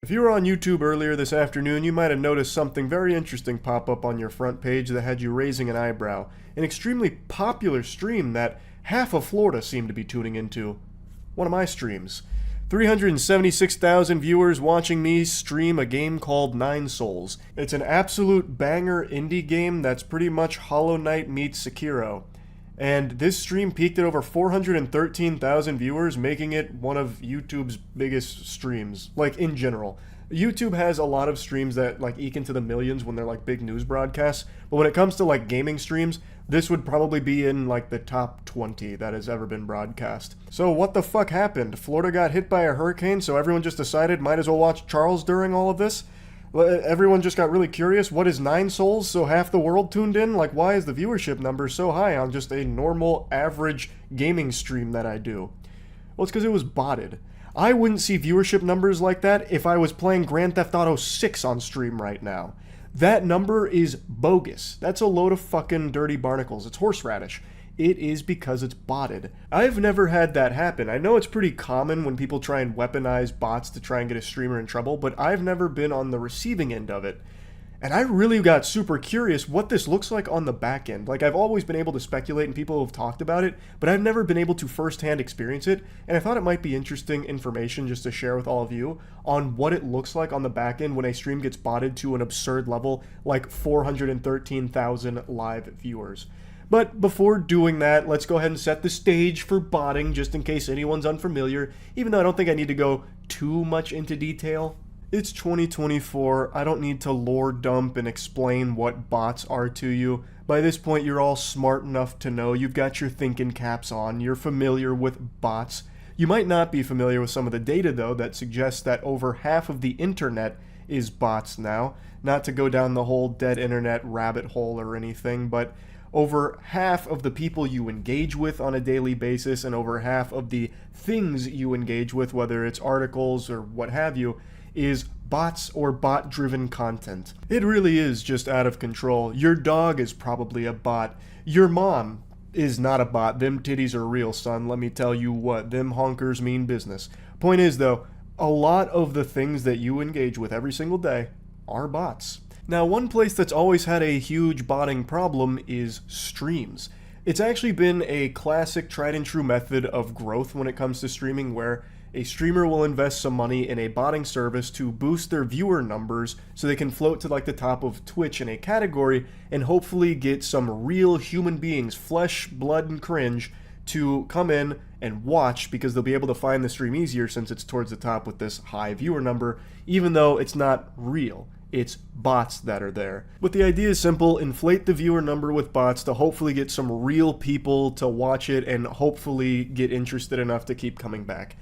If you were on YouTube earlier this afternoon, you might have noticed something very interesting pop up on your front page that had you raising an eyebrow. An extremely popular stream that half of Florida seemed to be tuning into. One of my streams. 376,000 viewers watching me stream a game called Nine Souls. It's an absolute banger indie game that's pretty much Hollow Knight meets Sekiro. And this stream peaked at over 413,000 viewers, making it one of YouTube's biggest streams, like in general. YouTube has a lot of streams that like eke into the millions when they're like big news broadcasts, but when it comes to like gaming streams, this would probably be in like the top 20 that has ever been broadcast. So what the fuck happened? Florida got hit by a hurricane, so everyone just decided might as well watch Charles during all of this? Everyone just got really curious. What is Nine Souls? So half the world tuned in? Like, why is the viewership number so high on just a normal, average gaming stream that I do? Well, it's because it was botted. I wouldn't see viewership numbers like that if I was playing Grand Theft Auto 6 on stream right now. That number is bogus. That's a load of fucking dirty barnacles. It's horseradish. It is because it's botted. I've never had that happen. I know it's pretty common when people try and weaponize bots to try and get a streamer in trouble, but I've never been on the receiving end of it. And I really got super curious what this looks like on the back end. Like, I've always been able to speculate and people have talked about it, but I've never been able to firsthand experience it, and I thought it might be interesting information just to share with all of you on what it looks like on the back end when a stream gets botted to an absurd level, like 413,000 live viewers. But before doing that, let's go ahead and set the stage for botting, just in case anyone's unfamiliar, even though I don't think I need to go too much into detail. It's 2024, I don't need to lore dump and explain what bots are to you. By this point, you're all smart enough to know, you've got your thinking caps on, you're familiar with bots. You might not be familiar with some of the data, though, that suggests that over half of the internet is bots now. Not to go down the whole dead internet rabbit hole or anything, but over half of the people you engage with on a daily basis and over half of the things you engage with, whether it's articles or what have you, is bots or bot-driven content. It really is just out of control. Your dog is probably a bot. Your mom is not a bot. Them titties are real, son. Let me tell you what. Them honkers mean business. Point is, though, a lot of the things that you engage with every single day are bots. Now, one place that's always had a huge botting problem is streams. It's actually been a classic tried and true method of growth when it comes to streaming, where a streamer will invest some money in a botting service to boost their viewer numbers so they can float to like the top of Twitch in a category and hopefully get some real human beings, flesh, blood, and cringe, to come in and watch because they'll be able to find the stream easier since it's towards the top with this high viewer number, even though it's not real. It's bots that are there. But the idea is simple: inflate the viewer number with bots to hopefully get some real people to watch it and hopefully get interested enough to keep coming back.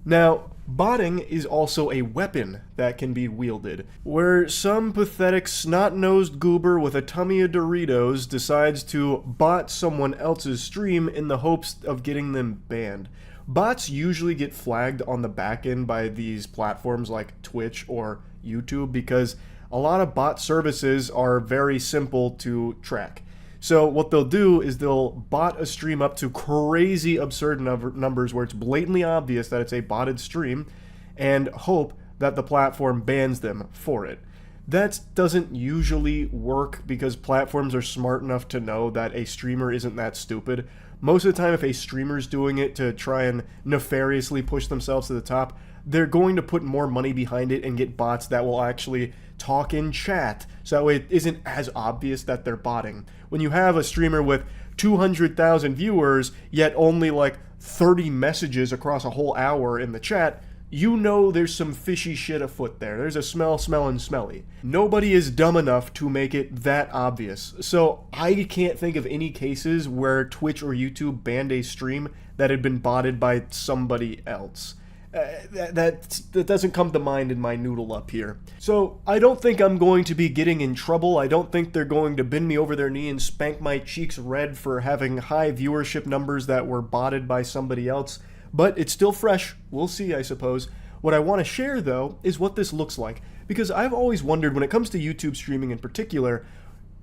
Now, botting is also a weapon that can be wielded, where some pathetic snot-nosed goober with a tummy of Doritos decides to bot someone else's stream in the hopes of getting them banned. Bots usually get flagged on the back end by these platforms like Twitch or YouTube because a lot of bot services are very simple to track. So what they'll do is they'll bot a stream up to crazy absurd numbers where it's blatantly obvious that it's a botted stream and hope that the platform bans them for it. That doesn't usually work because platforms are smart enough to know that a streamer isn't that stupid. Most of the time, if a streamer's doing it to try and nefariously push themselves to the top, they're going to put more money behind it and get bots that will actually talk in chat, so that way it isn't as obvious that they're botting. When you have a streamer with 200,000 viewers, yet only like 30 messages across a whole hour in the chat, you know there's some fishy shit afoot there. There's a smelling smelly. Nobody is dumb enough to make it that obvious. So I can't think of any cases where Twitch or YouTube banned a stream that had been botted by somebody else. That doesn't come to mind in my noodle up here. So I don't think I'm going to be getting in trouble. I don't think they're going to bend me over their knee and spank my cheeks red for having high viewership numbers that were botted by somebody else. But it's still fresh. We'll see, I suppose. What I want to share, though, is what this looks like. Because I've always wondered, when it comes to YouTube streaming in particular,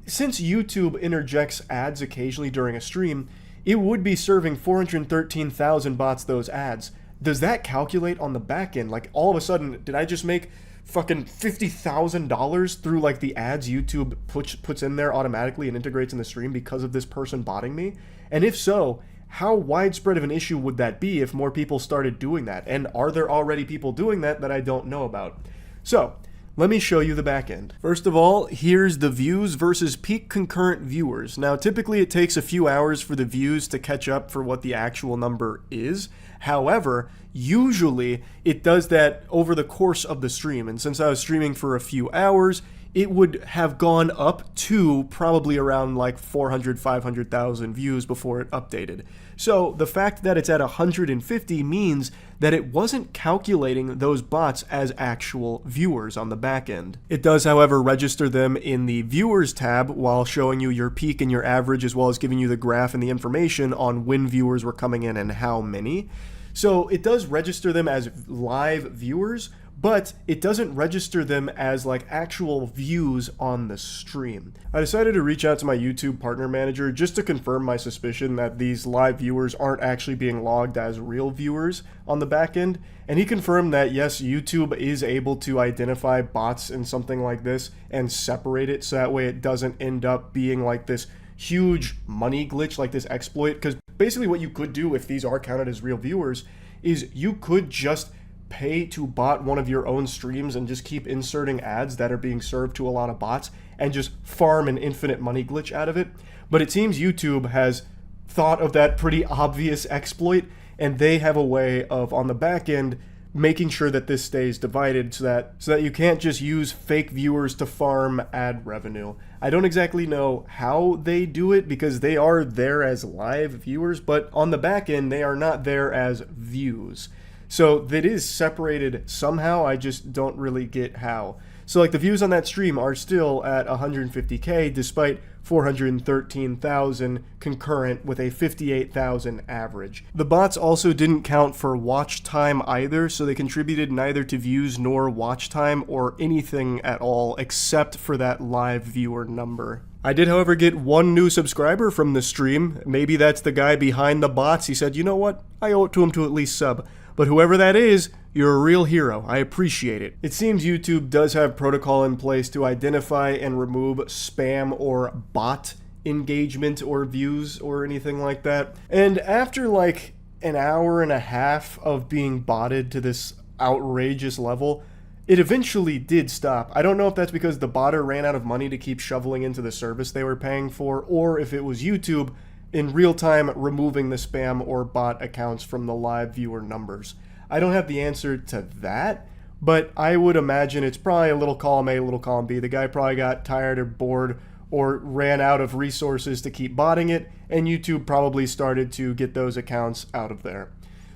since YouTube interjects ads occasionally during a stream, it would be serving 413,000 bots those ads. does that calculate on the back end? Like, all of a sudden, did I just make fucking $50,000 through like the ads YouTube puts in there automatically and integrates in the stream because of this person botting me? And if so, how widespread of an issue would that be if more people started doing that? And are there already people doing that I don't know about? So let me show you the back end. First of all, here's the views versus peak concurrent viewers. Now, typically it takes a few hours for the views to catch up for what the actual number is. However, usually it does that over the course of the stream. And since I was streaming for a few hours, it would have gone up to probably around like 400, 500,000 views before it updated. So the fact that it's at 150 means that it wasn't calculating those bots as actual viewers on the back end. It does, however, register them in the viewers tab while showing you your peak and your average, as well as giving you the graph and the information on when viewers were coming in and how many. So it does register them as live viewers, but it doesn't register them as like actual views on the stream. I decided to reach out to my YouTube partner manager just to confirm my suspicion that these live viewers aren't actually being logged as real viewers on the back end. And he confirmed that yes, YouTube is able to identify bots in something like this and separate it so that way it doesn't end up being like this huge money glitch, like this exploit. Because basically what you could do if these are counted as real viewers is you could just pay to bot one of your own streams and just keep inserting ads that are being served to a lot of bots and just farm an infinite money glitch out of it. But it seems YouTube has thought of that pretty obvious exploit, and they have a way of, on the back end, making sure that this stays divided so that you can't just use fake viewers to farm ad revenue. I don't exactly know how they do it because they are there as live viewers, but on the back end, they are not there as views. So that is separated somehow, I just don't really get how. So like the views on that stream are still at 150K despite 413,000 concurrent with a 58,000 average. The bots also didn't count for watch time either, so they contributed neither to views nor watch time or anything at all except for that live viewer number. I did, however, get one new subscriber from the stream. Maybe that's the guy behind the bots. He said, you know what, I owe it to him to at least sub. But whoever that is, you're a real hero. I appreciate it. It seems YouTube does have protocol in place to identify and remove spam or bot engagement or views or anything like that. And after like an hour and a half of being botted to this outrageous level, it eventually did stop. I don't know if that's because the botter ran out of money to keep shoveling into the service they were paying for, or if it was YouTube in real time removing the spam or bot accounts from the live viewer numbers. I don't have the answer to that, but I would imagine it's probably a little column A, a little column B. The guy probably got tired or bored or ran out of resources to keep botting it, and YouTube probably started to get those accounts out of there.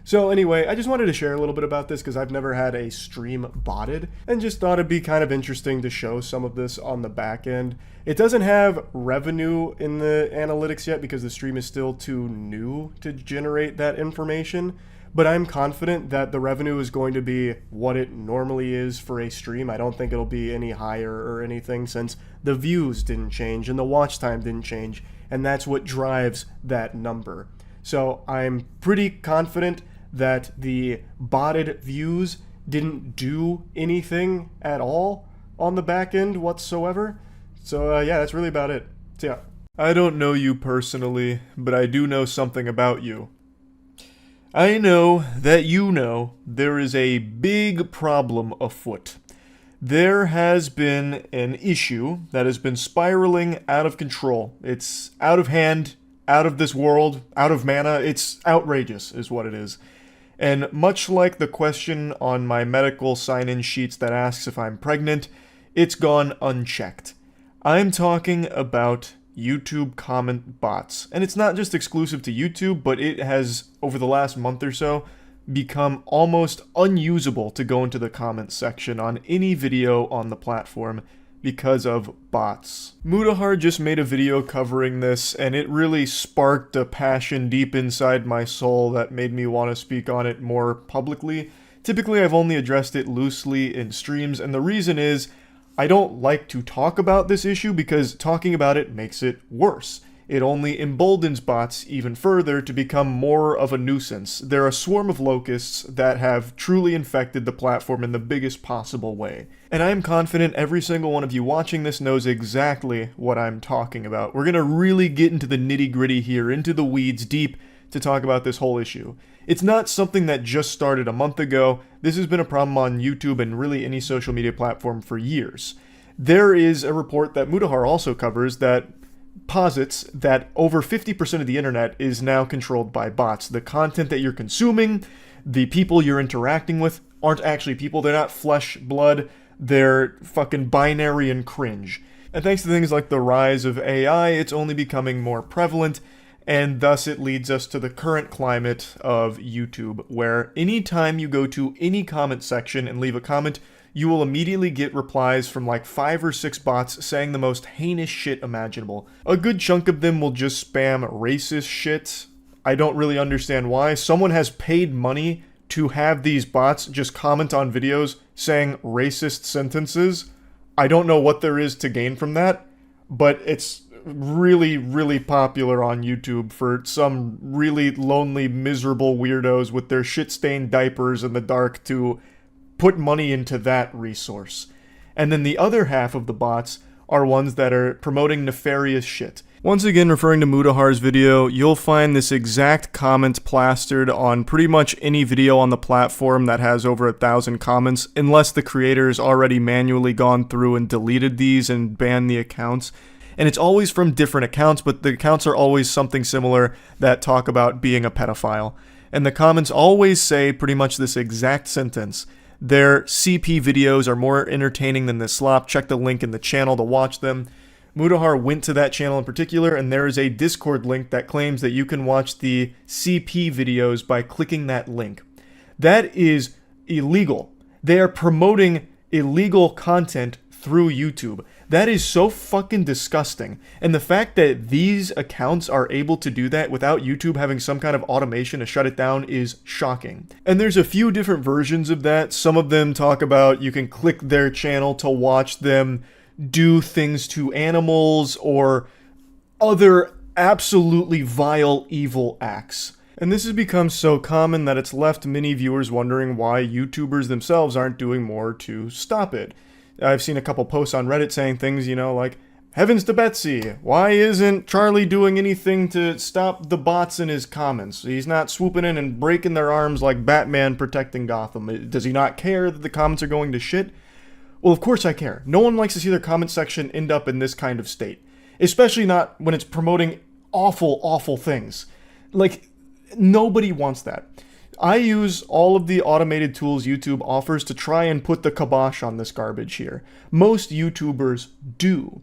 So anyway, I just wanted to share a little bit about this because I've never had a stream botted and just thought it'd be kind of interesting to show some of this on the back end. It doesn't have revenue in the analytics yet because the stream is still too new to generate that information, but I'm confident that the revenue is going to be what it normally is for a stream. I don't think it'll be any higher or anything since the views didn't change and the watch time didn't change, and that's what drives that number. So I'm pretty confident that the botted views didn't do anything at all on the back end whatsoever. So yeah, that's really about it. So yeah. I don't know you personally, but I do know something about you. I know that you know there is a big problem afoot. There has been an issue that has been spiraling out of control. It's out of hand, out of this world, out of mana. It's outrageous is what it is. And much like the question on my medical sign-in sheets that asks if I'm pregnant, it's gone unchecked. I'm talking about YouTube comment bots. And it's not just exclusive to YouTube, but it has, over the last month or so, become almost unusable to go into the comments section on any video on the platform because of bots. Mudahar just made a video covering this, and it really sparked a passion deep inside my soul that made me want to speak on it more publicly. Typically, I've only addressed it loosely in streams, and the reason is I don't like to talk about this issue because talking about it makes it worse. it only emboldens bots even further to become more of a nuisance. They're a swarm of locusts that have truly infected the platform in the biggest possible way. And I am confident every single one of you watching this knows exactly what I'm talking about. We're gonna really get into the nitty-gritty here, into the weeds deep, to talk about this whole issue. It's not something that just started a month ago. This has been a problem on YouTube and really any social media platform for years. There is a report that Mutahar also covers that posits that over 50% of the internet is now controlled by bots. The content that you're consuming, the people you're interacting with aren't actually people. They're not flesh, blood. They're fucking binary and cringe. And thanks to things like the rise of AI, it's only becoming more prevalent, and thus it leads us to the current climate of YouTube, where anytime you go to any comment section and leave a comment, you will immediately get replies from like 5 or 6 bots saying the most heinous shit imaginable. A good chunk of them will just spam racist shit. I don't really understand why. Someone has paid money to have these bots just comment on videos saying racist sentences. I don't know what there is to gain from that, but it's really, really popular on YouTube for some really lonely, miserable weirdos with their shit-stained diapers in the dark to put money into that resource. And then the other half of the bots are ones that are promoting nefarious shit. Once again, referring to Mutahar's video, you'll find this exact comment plastered on pretty much any video on the platform that has over 1,000 comments, unless the creator's already manually gone through and deleted these and banned the accounts. And it's always from different accounts, but the accounts are always something similar that talk about being a pedophile. And the comments always say pretty much this exact sentence: their CP videos are more entertaining than this slop. Check the link in the channel to watch them. Mutahar went to that channel in particular, and there is a Discord link that claims that you can watch the CP videos by clicking that link. That is illegal. They are promoting illegal content through YouTube. That is so fucking disgusting. And the fact that these accounts are able to do that without YouTube having some kind of automation to shut it down is shocking. And there's a few different versions of that. Some of them talk about you can click their channel to watch them do things to animals or other absolutely vile, evil acts. And this has become so common that it's left many viewers wondering why YouTubers themselves aren't doing more to stop it. I've seen a couple posts on Reddit saying things, you know, like, heavens to Betsy, why isn't Charlie doing anything to stop the bots in his comments? He's not swooping in and breaking their arms like Batman protecting Gotham. Does he not care that the comments are going to shit? Well, of course I care. No one likes to see their comment section end up in this kind of state. Especially not when it's promoting awful, awful things. Like, nobody wants that. I use all of the automated tools YouTube offers to try and put the kibosh on this garbage here. Most YouTubers do.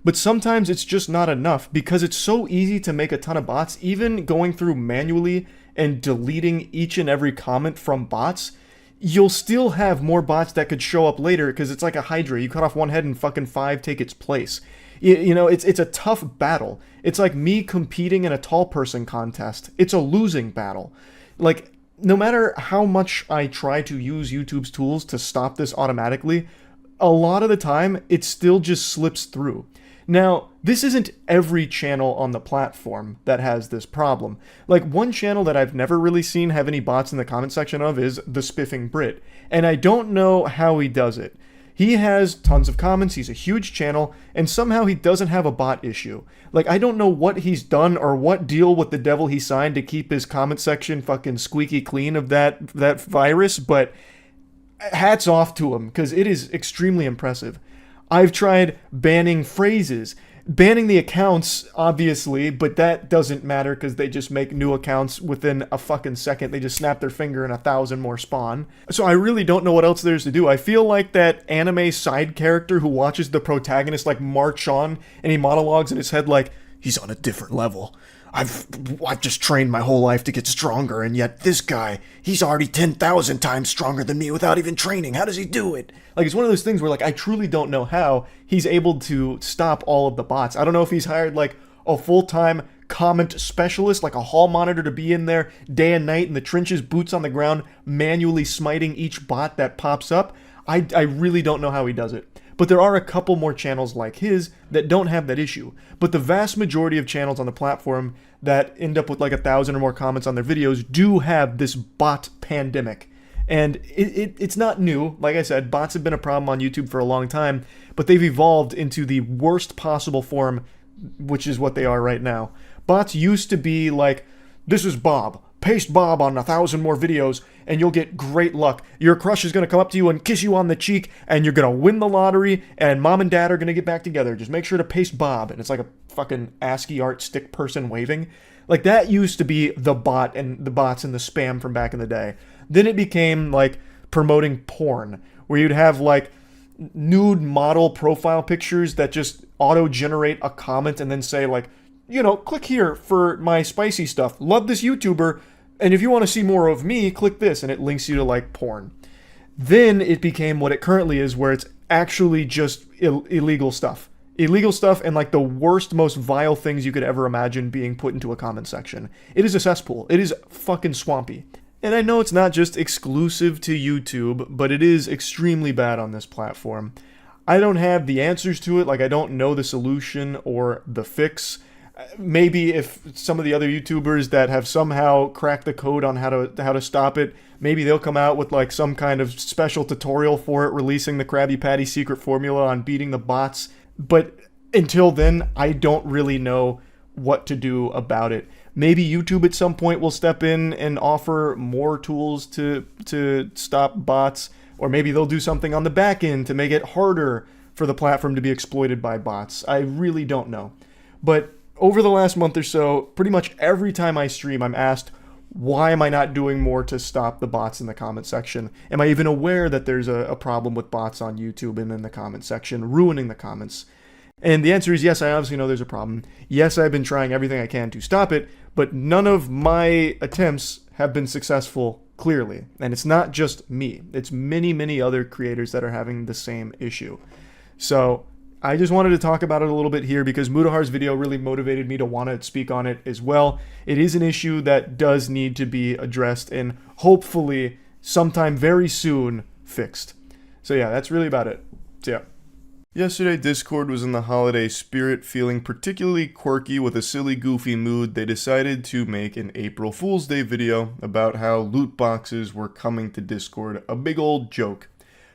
But sometimes it's just not enough because it's so easy to make a ton of bots. Even going through manually and deleting each and every comment from bots, you'll still have more bots that could show up later because it's like a Hydra. You cut off one head and fucking 5 take its place. You know, it's a tough battle. It's like me competing in a tall person contest. It's a losing battle. Like, no matter how much I try to use YouTube's tools to stop this automatically, a lot of the time, it still just slips through. Now, this isn't every channel on the platform that has this problem. Like, one channel that I've never really seen have any bots in the comment section of is The Spiffing Brit, and I don't know how he does it. He has tons of comments, he's a huge channel, and somehow he doesn't have a bot issue. Like, I don't know what he's done or what deal with the devil he signed to keep his comment section fucking squeaky clean of that virus, but hats off to him, because it is extremely impressive. I've tried banning phrases, banning the accounts, obviously, but that doesn't matter because they just make new accounts within a fucking second. They just snap their finger and 1,000 more spawn. So I really don't know what else there's to do. I feel like that anime side character who watches the protagonist like march on and he monologues in his head like, he's on a different level. I've just trained my whole life to get stronger, and yet this guy, he's already 10,000 times stronger than me without even training. How does he do it? Like, it's one of those things where, like, I truly don't know how he's able to stop all of the bots. I don't know if he's hired, like, a full-time comment specialist, like a hall monitor to be in there day and night in the trenches, boots on the ground, manually smiting each bot that pops up. I really don't know how he does it. but there are a couple more channels like his that don't have that issue. But the vast majority of channels on the platform that end up with like 1,000 or more comments on their videos do have this bot pandemic. And it's not new. Like I said, bots have been a problem on YouTube for a long time, but they've evolved into the worst possible form, which is what they are right now. Bots used to be like, this is Bob. Paste Bob on 1,000 more videos and you'll get great luck. Your crush is going to come up to you and kiss you on the cheek and you're going to win the lottery and mom and dad are going to get back together. Just make sure to paste Bob. And it's like a fucking ASCII art stick person waving. Like that used to be the bot and the bots and the spam from back in the day. Then it became like promoting porn where you'd have like nude model profile pictures that just auto-generate a comment and then say like, you know, click here for my spicy stuff. Love this YouTuber. And if you want to see more of me, click this. And it links you to like porn. Then it became what it currently is, where it's actually just illegal stuff. Illegal stuff and like the worst, most vile things you could ever imagine being put into a comment section. It is a cesspool. It is fucking swampy. And I know it's not just exclusive to YouTube, but it is extremely bad on this platform. I don't have the answers to it. Like I don't know the solution or the fix. Maybe if some of the other YouTubers that have somehow cracked the code on how to stop it, maybe they'll come out with like some kind of special tutorial for it, releasing the Krabby Patty secret formula on beating the bots. But until then, I don't really know what to do about it. Maybe YouTube at some point will step in and offer more tools to stop bots, or maybe they'll do something on the back end to make it harder for the platform to be exploited by bots. I really don't know. But over the last month or so, pretty much every time I stream, I'm asked, why am I not doing more to stop the bots in the comment section? Am I even aware that there's a problem with bots on YouTube and in the comment section, ruining the comments? And the answer is yes, I obviously know there's a problem. Yes, I've been trying everything I can to stop it, but none of my attempts have been successful, clearly. And it's not just me. It's many, many other creators that are having the same issue. So I just wanted to talk about it a little bit here because Mudahar's video really motivated me to want to speak on it as well. It is an issue that does need to be addressed and hopefully sometime very soon fixed. So yeah, that's really about it. So yeah. Yesterday, Discord was in the holiday spirit, feeling particularly quirky with a silly, goofy mood. They decided to make an April Fool's Day video about how loot boxes were coming to Discord. A big old joke.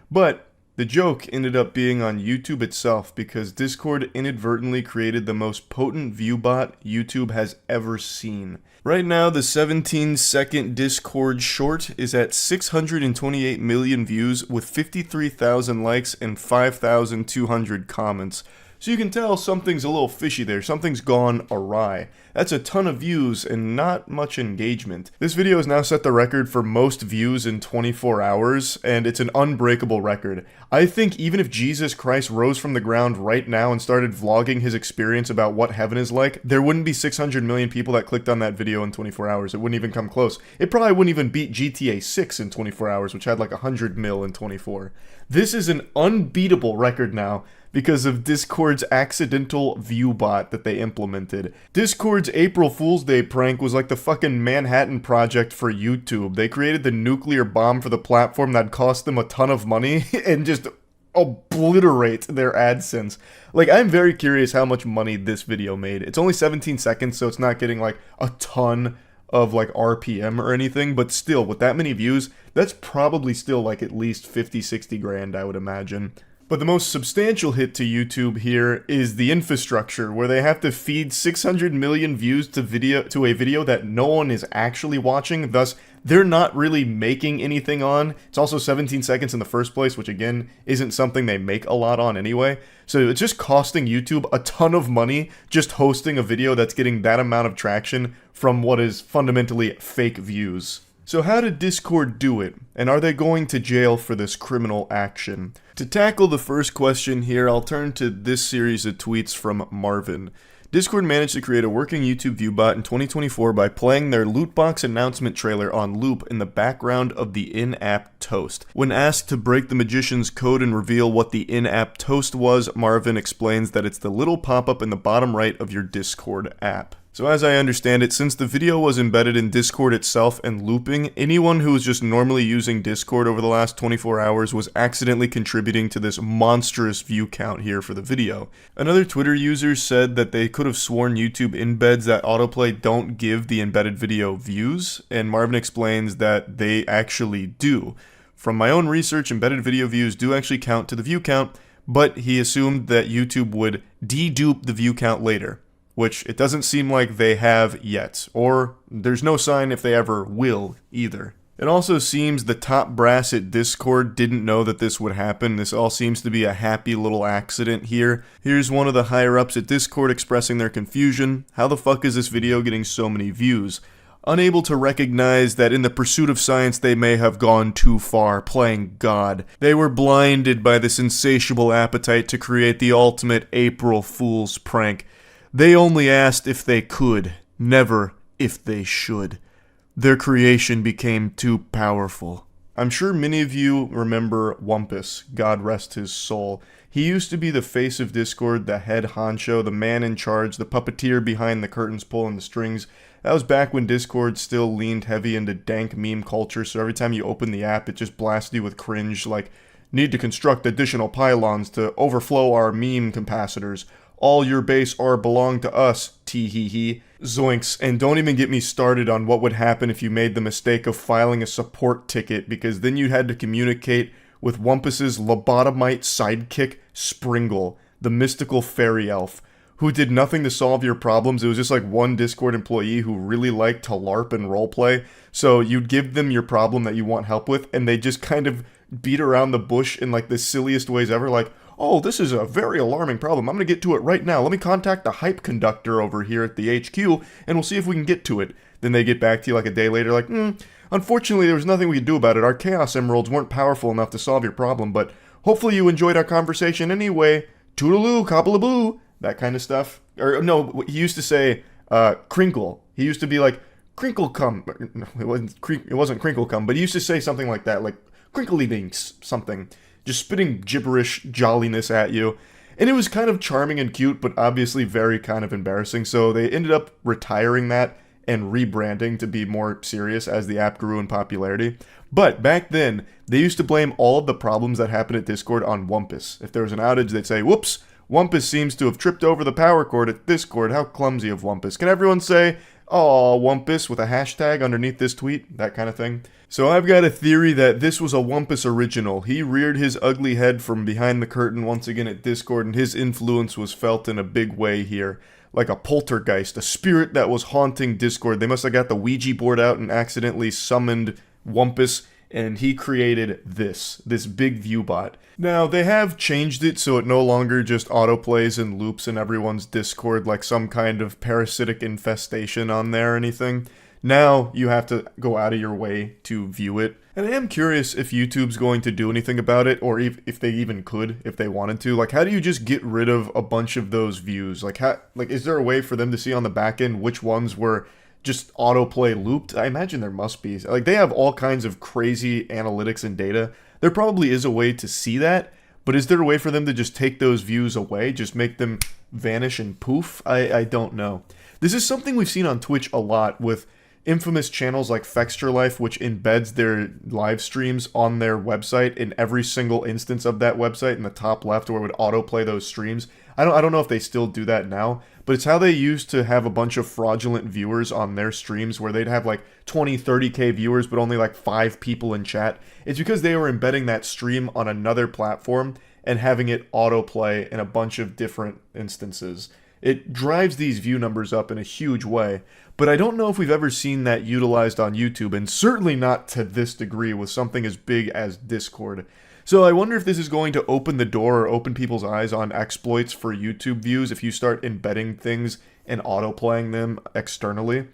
But the joke ended up being on YouTube itself because Discord inadvertently created the most potent Viewbot YouTube has ever seen. Right now, the 17-second Discord short is at 628 million views with 53,000 likes and 5,200 comments. So you can tell something's a little fishy there, something's gone awry. That's a ton of views and not much engagement. This video has now set the record for most views in 24 hours, and it's an unbreakable record. I think even if Jesus Christ rose from the ground right now and started vlogging his experience about what heaven is like, there wouldn't be 600 million people that clicked on that video in 24 hours. It wouldn't even come close. It probably wouldn't even beat GTA 6 in 24 hours, which had like 100 mil in 24. This is an unbeatable record now because of Discord's accidental Viewbot that they implemented. Discord's April Fool's Day prank was like the fucking Manhattan Project for YouTube. They created the nuclear bomb for the platform that cost them a ton of money and just obliterate their AdSense. Like, I'm very curious how much money this video made. It's only 17 seconds, so it's not getting like a ton of like RPM or anything, but still, with that many views, that's probably still like at least 50-60 grand, I would imagine. But the most substantial hit to YouTube here is the infrastructure, where they have to feed 600 million views to a video that no one is actually watching, thus they're not really making anything on. It's also 17 seconds in the first place, which again isn't something they make a lot on anyway. So it's just costing YouTube a ton of money just hosting a video that's getting that amount of traction from what is fundamentally fake views. So how did Discord do it, and are they going to jail for this criminal action? To tackle the first question here, I'll turn to this series of tweets from Marvin. Discord managed to create a working YouTube Viewbot in 2024 by playing their lootbox announcement trailer on loop in the background of the in-app toast. When asked to break the magician's code and reveal what the in-app toast was, Marvin explains that it's the little pop-up in the bottom right of your Discord app. So as I understand it, since the video was embedded in Discord itself and looping, anyone who was just normally using Discord over the last 24 hours was accidentally contributing to this monstrous view count here for the video. Another Twitter user said that they could have sworn YouTube embeds that autoplay don't give the embedded video views, and Marvin explains that they actually do. From my own research, embedded video views do actually count to the view count, but he assumed that YouTube would dedupe the view count later, which it doesn't seem like they have yet, or there's no sign if they ever will either. It also seems the top brass at Discord didn't know that this would happen. This all seems to be a happy little accident here. Here's one of the higher ups at Discord expressing their confusion. How the fuck is this video getting so many views? Unable to recognize that in the pursuit of science they may have gone too far, playing God. They were blinded by this insatiable appetite to create the ultimate April Fool's prank. They only asked if they could, never if they should. Their creation became too powerful. I'm sure many of you remember Wumpus, God rest his soul. He used to be the face of Discord, the head honcho, the man in charge, the puppeteer behind the curtains pulling the strings. That was back when Discord still leaned heavy into dank meme culture, so every time you open the app, it just blasted you with cringe, like, need to construct additional pylons to overflow our meme capacitors. All your base are belong to us, tee-hee-hee. Zoinks, and don't even get me started on what would happen if you made the mistake of filing a support ticket, because then you had to communicate with Wumpus's lobotomite sidekick, Springle, the mystical fairy elf, who did nothing to solve your problems. It was just like one Discord employee who really liked to LARP and roleplay, so you'd give them your problem that you want help with, and they just kind of beat around the bush in like the silliest ways ever, like, oh, this is a very alarming problem. I'm going to get to it right now. Let me contact the hype conductor over here at the HQ, and we'll see if we can get to it. Then they get back to you like a day later, like, unfortunately, there was nothing we could do about it. Our Chaos Emeralds weren't powerful enough to solve your problem, but hopefully you enjoyed our conversation anyway. Toodaloo, cobble-a-boo, that kind of stuff. Or, no, he used to say, crinkle. He used to be like, crinkle cum. No, it wasn't crinkle cum, but he used to say something like that, like, crinkly dinks, something. Just spitting gibberish jolliness at you. And it was kind of charming and cute, but obviously very kind of embarrassing. So they ended up retiring that and rebranding to be more serious as the app grew in popularity. But back then, they used to blame all of the problems that happened at Discord on Wumpus. If there was an outage, they'd say, whoops, Wumpus seems to have tripped over the power cord at Discord. How clumsy of Wumpus. Can everyone say, aw, Wumpus, with a hashtag underneath this tweet? That kind of thing. So I've got a theory that this was a Wumpus original. He reared his ugly head from behind the curtain once again at Discord, and his influence was felt in a big way here. Like a poltergeist, a spirit that was haunting Discord. They must have got the Ouija board out and accidentally summoned Wumpus, and he created this big Viewbot. Now, they have changed it so it no longer just autoplays and loops in everyone's Discord like some kind of parasitic infestation on there or anything. Now, you have to go out of your way to view it. And I am curious if YouTube's going to do anything about it, or if they even could, if they wanted to. Like, how do you just get rid of a bunch of those views? Like, is there a way for them to see on the back end which ones were just autoplay looped? I imagine there must be. Like, they have all kinds of crazy analytics and data. There probably is a way to see that, but is there a way for them to just take those views away? Just make them vanish and poof? I don't know. This is something we've seen on Twitch a lot with infamous channels like Fextra which embeds their live streams on their website in every single instance of that website in the top left, where it would autoplay those streams. I don't know if they still do that now, but it's how they used to have a bunch of fraudulent viewers on their streams where they'd have like 20, 30k viewers, but only like 5 people in chat. It's because they were embedding that stream on another platform and having it autoplay in a bunch of different instances. It drives these view numbers up in a huge way, but I don't know if we've ever seen that utilized on YouTube, and certainly not to this degree with something as big as Discord. So I wonder if this is going to open the door or open people's eyes on exploits for YouTube views if you start embedding things and autoplaying them externally.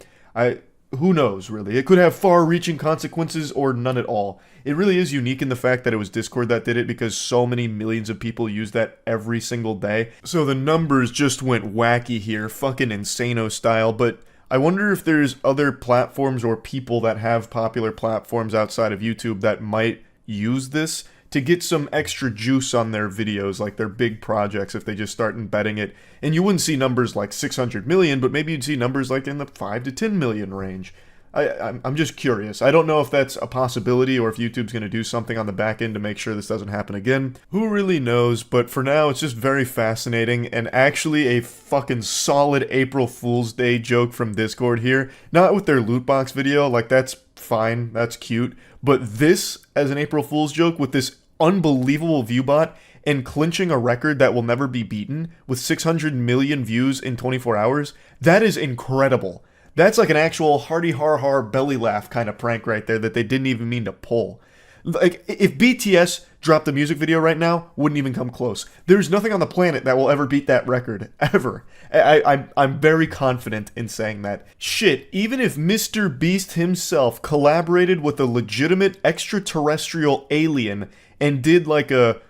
Who knows, really? It could have far-reaching consequences or none at all. It really is unique in the fact that it was Discord that did it, because so many millions of people use that every single day. So the numbers just went wacky here, fucking Insano style, but I wonder if there's other platforms or people that have popular platforms outside of YouTube that might use this to get some extra juice on their videos, like their big projects, if they just start embedding it. And you wouldn't see numbers like 600 million, but maybe you'd see numbers like in the 5 to 10 million range. I'm just curious. I don't know if that's a possibility or if YouTube's going to do something on the back end to make sure this doesn't happen again. Who really knows? But for now, it's just very fascinating and actually a fucking solid April Fool's Day joke from Discord here. Not with their loot box video, like that's fine, that's cute. But this as an April Fool's joke with this unbelievable Viewbot and clinching a record that will never be beaten with 600 million views in 24 hours, that is incredible. That's like an actual hearty har har belly laugh kind of prank right there that they didn't even mean to pull. Like, if BTS dropped a music video right now, wouldn't even come close. There's nothing on the planet that will ever beat that record. Ever. I'm very confident in saying that. Shit, even if Mr. Beast himself collaborated with a legitimate extraterrestrial alien and did like a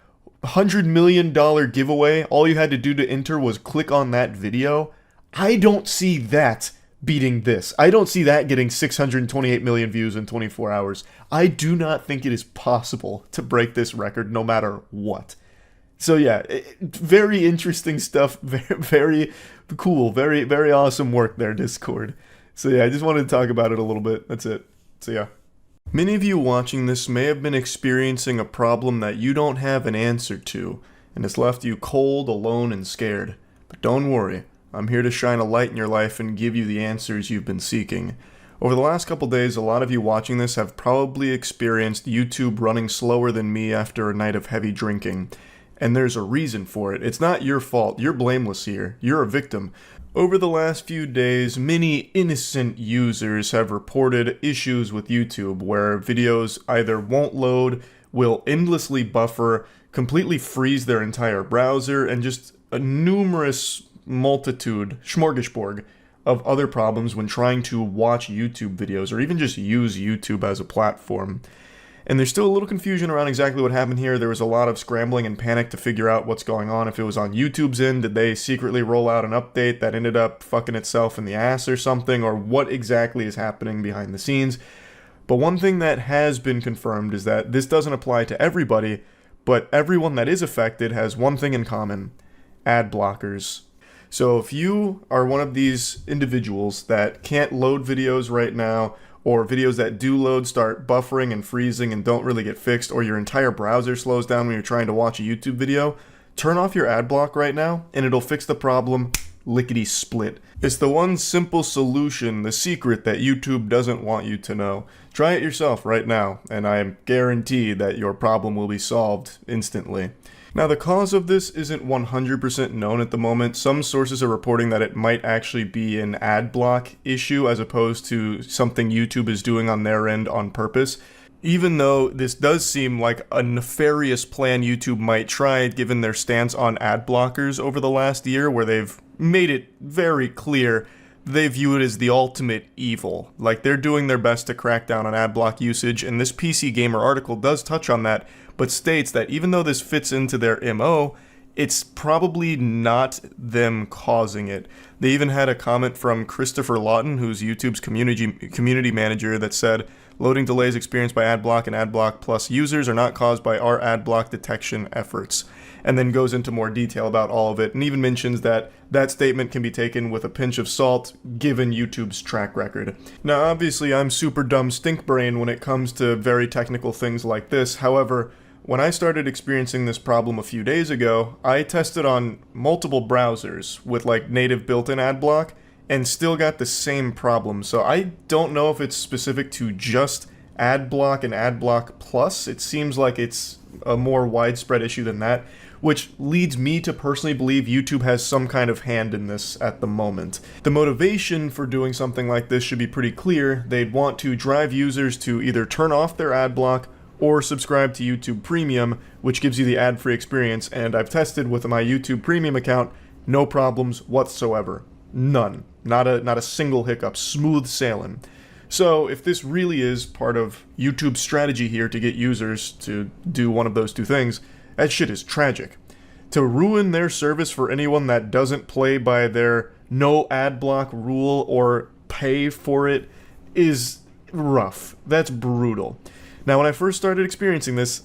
$100 million giveaway, all you had to do to enter was click on that video, I don't see that beating this. I don't see that getting 628 million views in 24 hours. I do not think it is possible to break this record no matter what. So yeah, very interesting stuff, very cool, very awesome work there, Discord. So yeah, I just wanted to talk about it a little bit. That's it. So yeah. Many of you watching this may have been experiencing a problem that you don't have an answer to, and it's left you cold, alone, and scared. But don't worry. I'm here to shine a light in your life and give you the answers you've been seeking. Over the last couple days, a lot of you watching this have probably experienced YouTube running slower than me after a night of heavy drinking. And there's a reason for it. It's not your fault. You're blameless here. You're a victim. Over the last few days, many innocent users have reported issues with YouTube where videos either won't load, will endlessly buffer, completely freeze their entire browser, and just a numerous smorgasbord of other problems when trying to watch YouTube videos or even just use YouTube as a platform. And there's still a little confusion around exactly what happened here. There was a lot of scrambling and panic to figure out what's going on. If it was on YouTube's end, did they secretly roll out an update that ended up fucking itself in the ass or something, or what exactly is happening behind the scenes? But one thing that has been confirmed is that this doesn't apply to everybody, but everyone that is affected has one thing in common: ad blockers. So if you are one of these individuals that can't load videos right now, or videos that do load start buffering and freezing and don't really get fixed, or your entire browser slows down when you're trying to watch a YouTube video, turn off your ad block right now and it'll fix the problem lickety-split. It's the one simple solution, the secret that YouTube doesn't want you to know. Try it yourself right now, and I guarantee that your problem will be solved instantly. Now, the cause of this isn't 100% known at the moment. Some sources are reporting that it might actually be an ad block issue as opposed to something YouTube is doing on their end on purpose. Even though this does seem like a nefarious plan YouTube might try, given their stance on ad blockers over the last year, where they've made it very clear they view it as the ultimate evil. Like, they're doing their best to crack down on ad block usage, and this PC Gamer article does touch on that, but states that even though this fits into their MO, it's probably not them causing it. They even had a comment from Christopher Lawton, who's YouTube's community manager, that said, "Loading delays experienced by AdBlock and AdBlock Plus users are not caused by our AdBlock detection efforts." And then goes into more detail about all of it, and even mentions that that statement can be taken with a pinch of salt, given YouTube's track record. Now, obviously, I'm super dumb stinkbrain when it comes to very technical things like this. However, when I started experiencing this problem a few days ago, I tested on multiple browsers with like native built-in AdBlock and still got the same problem. So I don't know if it's specific to just AdBlock and AdBlock Plus. It seems like it's a more widespread issue than that, which leads me to personally believe YouTube has some kind of hand in this at the moment. The motivation for doing something like this should be pretty clear. They'd want to drive users to either turn off their AdBlock or subscribe to YouTube Premium, which gives you the ad-free experience, and I've tested with my YouTube Premium account, no problems whatsoever. None. Not a single hiccup. Smooth sailing. So if this really is part of YouTube's strategy here to get users to do one of those two things, that shit is tragic. To ruin their service for anyone that doesn't play by their no ad block rule or pay for it is rough. That's brutal. Now, when I first started experiencing this,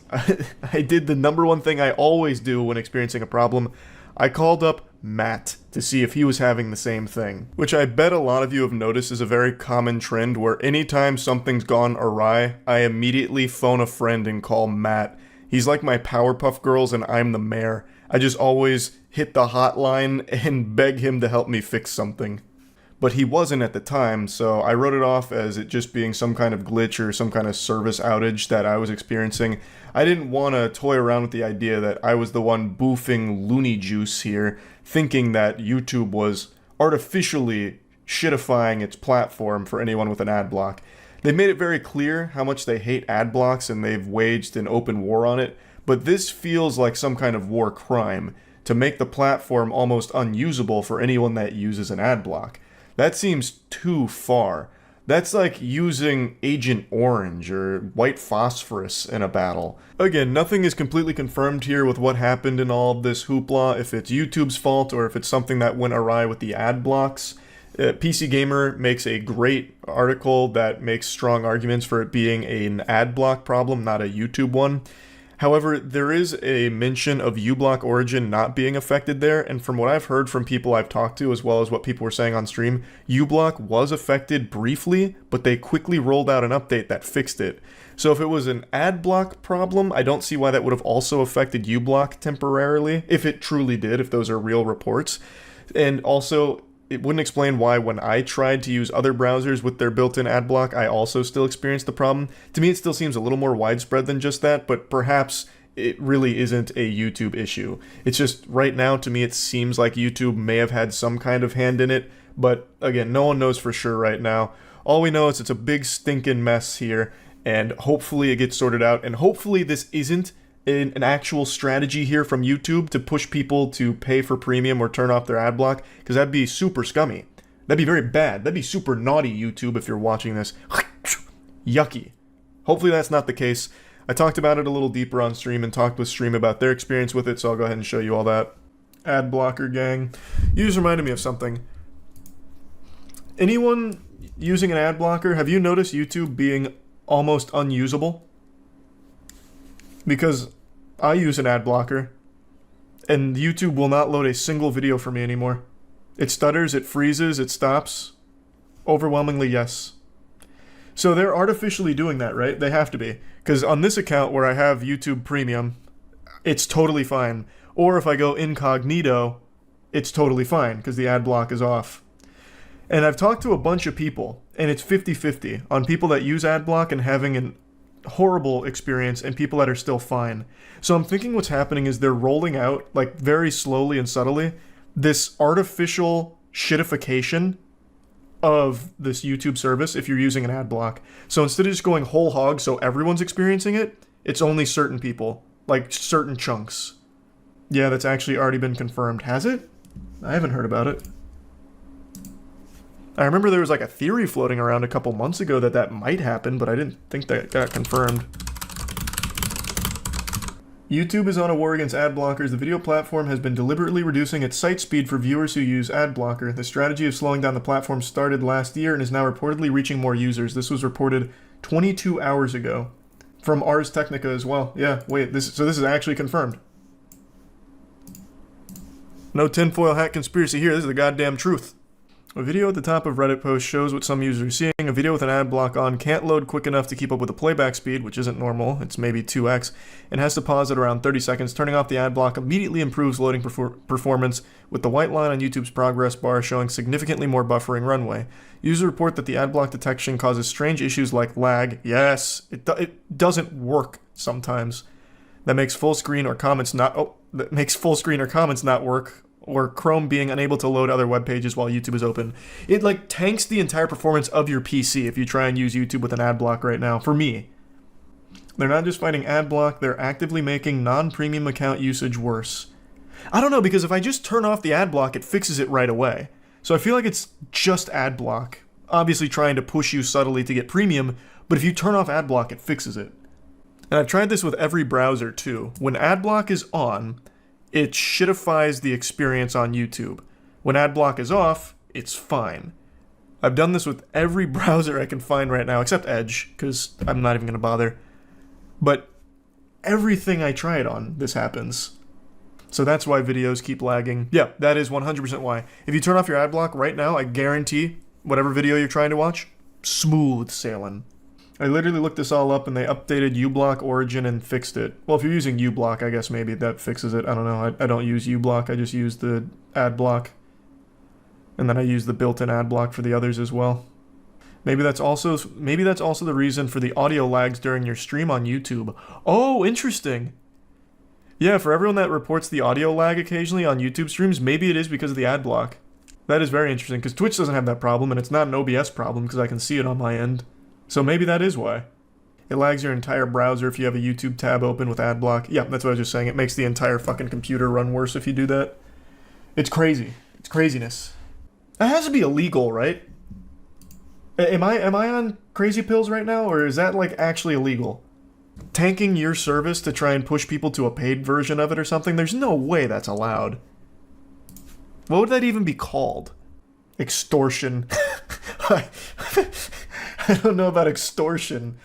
I did the number one thing I always do when experiencing a problem. I called up Matt to see if he was having the same thing, which I bet a lot of you have noticed is a very common trend where anytime something's gone awry, I immediately phone a friend and call Matt. He's like my Powerpuff Girls and I'm the mayor. I just always hit the hotline and beg him to help me fix something. But he wasn't at the time, so I wrote it off as it just being some kind of glitch or some kind of service outage that I was experiencing. I didn't want to toy around with the idea that I was the one boofing loony juice here, thinking that YouTube was artificially shitifying its platform for anyone with an ad block. They made it very clear how much they hate ad blocks and they've waged an open war on it, but this feels like some kind of war crime to make the platform almost unusable for anyone that uses an ad block. That seems too far. That's like using Agent Orange or White Phosphorus in a battle. Again, nothing is completely confirmed here with what happened in all of this hoopla, if it's YouTube's fault or if it's something that went awry with the ad blocks. PC Gamer makes a great article that makes strong arguments for it being an ad block problem, not a YouTube one. However, there is a mention of uBlock Origin not being affected there, and from what I've heard from people I've talked to, as well as what people were saying on stream, uBlock was affected briefly, but they quickly rolled out an update that fixed it. So if it was an ad block problem, I don't see why that would have also affected uBlock temporarily, if it truly did, if those are real reports. And also, it wouldn't explain why when I tried to use other browsers with their built-in ad block, I also still experienced the problem. To me, it still seems a little more widespread than just that, but perhaps it really isn't a YouTube issue. It's just, right now, to me, it seems like YouTube may have had some kind of hand in it, but again, no one knows for sure right now. All we know is it's a big stinking mess here, and hopefully it gets sorted out, and hopefully this isn't an actual strategy here from YouTube to push people to pay for premium or turn off their ad block, because that'd be super scummy. That'd be very bad. That'd be super naughty, YouTube, if you're watching this. Yucky. Hopefully that's not the case. I talked about it a little deeper on stream and talked with Stream about their experience with it, so I'll go ahead and show you all that. Ad blocker gang. You just reminded me of something. Anyone using an ad blocker, have you noticed YouTube being almost unusable? Because I use an ad blocker, and YouTube will not load a single video for me anymore. It stutters, it freezes, it stops. Overwhelmingly, yes. So they're artificially doing that, right? They have to be. Because on this account where I have YouTube Premium, it's totally fine. Or if I go incognito, it's totally fine, because the ad block is off. And I've talked to a bunch of people, and it's 50-50 on people that use ad block and having an horrible experience and people that are still fine. So I'm thinking what's happening is they're rolling out, like very slowly and subtly, this artificial shitification of this YouTube service if you're using an ad block. So instead of just going whole hog so everyone's experiencing it, it's only certain people, like certain chunks. Yeah, that's actually already been confirmed. Has it? I haven't heard about it. I remember there was like a theory floating around a couple months ago that that might happen, but I didn't think that got confirmed. YouTube is on a war against ad blockers. The video platform has been deliberately reducing its site speed for viewers who use ad blocker. The strategy of slowing down the platform started last year and is now reportedly reaching more users. This was reported 22 hours ago from Ars Technica as well. Yeah, wait, so this is actually confirmed. No tinfoil hat conspiracy here. This is the goddamn truth. A video at the top of Reddit post shows what some users are seeing. A video with an ad block on can't load quick enough to keep up with the playback speed, which isn't normal, it's maybe 2x, and has to pause at around 30 seconds. Turning off the ad block immediately improves loading performance, with the white line on YouTube's progress bar showing significantly more buffering runway. Users report that the ad block detection causes strange issues like lag. Yes, it doesn't work sometimes. That makes full screen or comments not work. Or Chrome being unable to load other web pages while YouTube is open. It like tanks the entire performance of your PC if you try and use YouTube with an ad block right now, for me. They're not just fighting ad block, they're actively making non-premium account usage worse. I don't know, because if I just turn off the ad block, it fixes it right away. So I feel like it's just ad block. Obviously trying to push you subtly to get premium, but if you turn off ad block, it fixes it. And I've tried this with every browser too. When ad block is on, it shitifies the experience on YouTube. When ad block is off, it's fine. I've done this with every browser I can find right now, except Edge, because I'm not even going to bother. But everything I try it on, this happens. So that's why videos keep lagging. Yeah, that is 100% why. If you turn off your ad block right now, I guarantee whatever video you're trying to watch, smooth sailing. I literally looked this all up and they updated uBlock Origin and fixed it. Well, if you're using uBlock, I guess maybe that fixes it. I don't know. I don't use uBlock. I just use the ad block. And then I use the built-in ad block for the others as well. Maybe that's also the reason for the audio lags during your stream on YouTube. Oh, interesting. Yeah, for everyone that reports the audio lag occasionally on YouTube streams, maybe it is because of the ad block. That is very interesting, because Twitch doesn't have that problem, and it's not an OBS problem, because I can see it on my end. So maybe that is why. It lags your entire browser if you have a YouTube tab open with ad block. Yeah, that's what I was just saying. It makes the entire fucking computer run worse if you do that. It's crazy. It's craziness. That has to be illegal, right? Am I on crazy pills right now, or is that, like, actually illegal? Tanking your service to try and push people to a paid version of it or something? There's no way that's allowed. What would that even be called? Extortion. I don't know about extortion.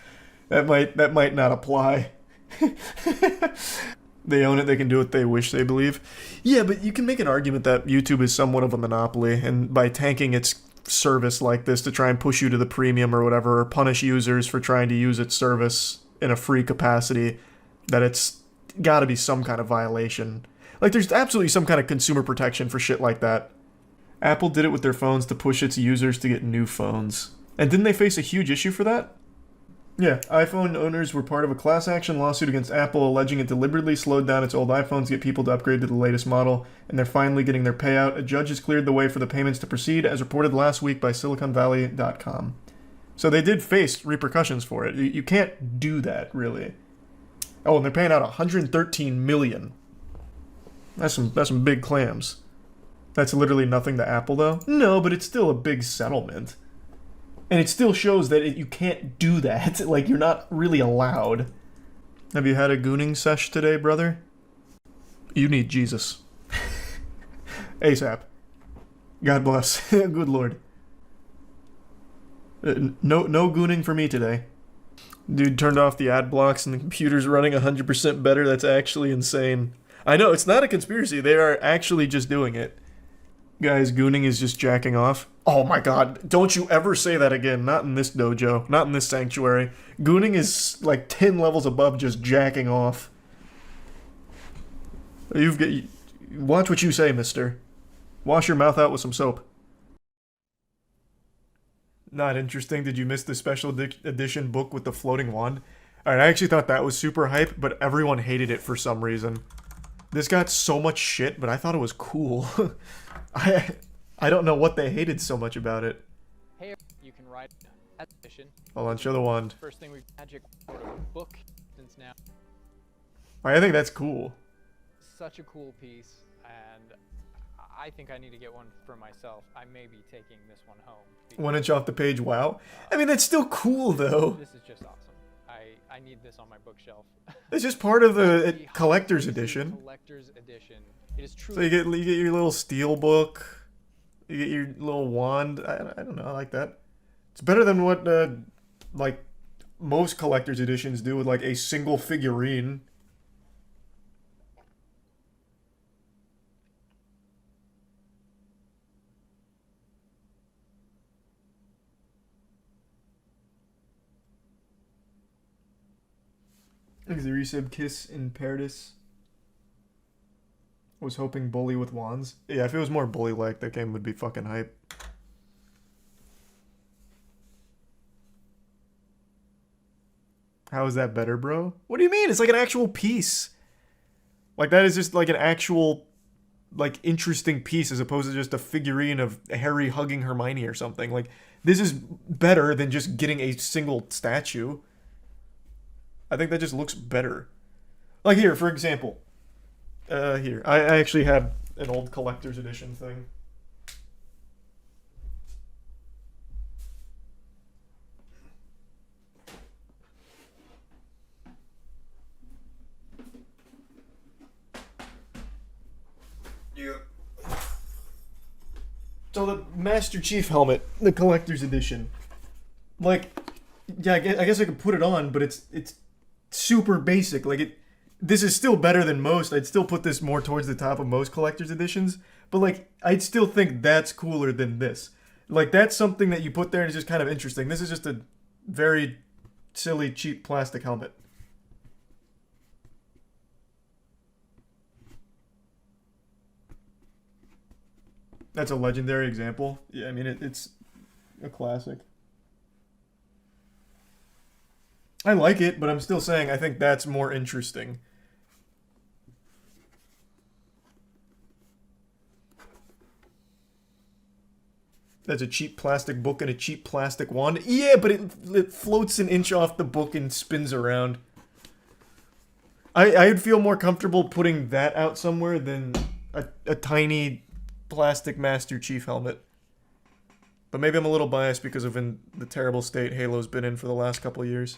That might not apply. They own it, they can do what they wish, they believe. Yeah, but you can make an argument that YouTube is somewhat of a monopoly, and by tanking its service like this to try and push you to the premium or whatever, or punish users for trying to use its service in a free capacity, that it's gotta be some kind of violation. Like, there's absolutely some kind of consumer protection for shit like that. Apple did it with their phones to push its users to get new phones. And didn't they face a huge issue for that? Yeah, iPhone owners were part of a class action lawsuit against Apple alleging it deliberately slowed down its old iPhones to get people to upgrade to the latest model, and they're finally getting their payout. A judge has cleared the way for the payments to proceed, as reported last week by SiliconValley.com. So they did face repercussions for it. You can't do that, really. Oh, and they're paying out $113 million. That's some big clams. That's literally nothing to Apple, though. No, but it's still a big settlement. And it still shows that you can't do that. Like, you're not really allowed. Have you had a gooning sesh today, brother? You need Jesus. ASAP. God bless. Good Lord. No gooning for me today. Dude turned off the ad blocks and the computer's running 100% better. That's actually insane. I know, it's not a conspiracy. They are actually just doing it. Guys, gooning is just jacking off. Oh my god, don't you ever say that again. Not in this dojo. Not in this sanctuary. Gooning is like 10 levels above just jacking off. Watch what you say, mister. Wash your mouth out with some soap. Not interesting. Did you miss the special edition book with the floating wand? Alright, I actually thought that was super hype, but everyone hated it for some reason. This got so much shit, but I thought it was cool. I don't know what they hated so much about it. Hey, you can write that edition. Hold on, show the wand. First thing we've magic sort of book since now. I think that's cool. Such a cool piece, and I think I need to get one for myself. I may be taking this one home. 1 inch off the page, wow. I mean, that's still cool, though. This is just awesome. I need this on my bookshelf. It's just part of the collector's edition. Collector's edition. It is true. So you get your little steel book. You get your little wand. I don't know. I like that. It's better than what like most collector's editions do with like a single figurine. Is the resub kiss in Paradise? Was hoping bully with wands. Yeah, if it was more bully-like, that game would be fucking hype. How is that better, bro? What do you mean? It's like an actual piece. Like, that is just like an actual, like, interesting piece as opposed to just a figurine of Harry hugging Hermione or something. Like, this is better than just getting a single statue. I think that just looks better. Like here, for example. Here. I actually have an old collector's edition thing. Yeah. So the Master Chief helmet, the collector's edition. Like, yeah, I guess I could put it on, but it's super basic. Like, this is still better than most. I'd still put this more towards the top of most collector's editions. But, like, I'd still think that's cooler than this. Like, that's something that you put there and it's just kind of interesting. This is just a very silly, cheap plastic helmet. That's a legendary example. Yeah, I mean, it's a classic. I like it, but I'm still saying I think that's more interesting. That's a cheap plastic book and a cheap plastic wand. Yeah, but it floats an inch off the book and spins around. I'd feel more comfortable putting that out somewhere than a tiny plastic Master Chief helmet. But maybe I'm a little biased because of the terrible state Halo's been in for the last couple of years.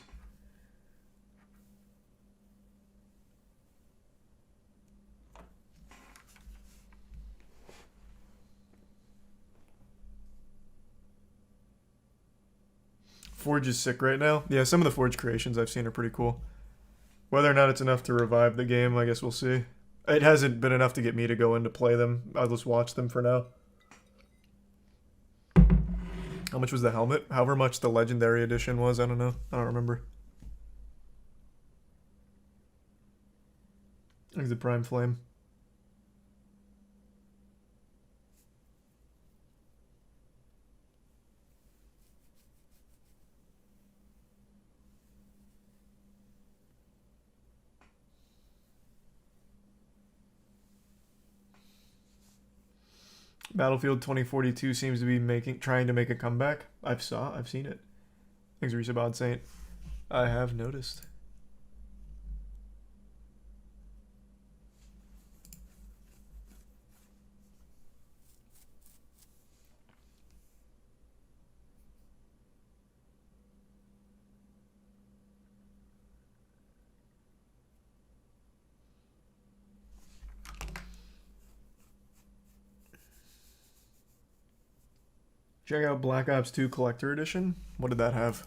Forge is sick right now. Yeah, some of the Forge creations I've seen are pretty cool. Whether or not it's enough to revive the game, I guess we'll see. It hasn't been enough to get me to go in to play them. I'll just watch them for now. How much was the helmet? However much the Legendary Edition was, I don't know. I don't remember. I think the Prime Flame. Battlefield 2042 seems to be trying to make a comeback. I've seen it. Thanks, Resabod Saint. I have noticed. Check out Black Ops 2 Collector Edition. What did that have?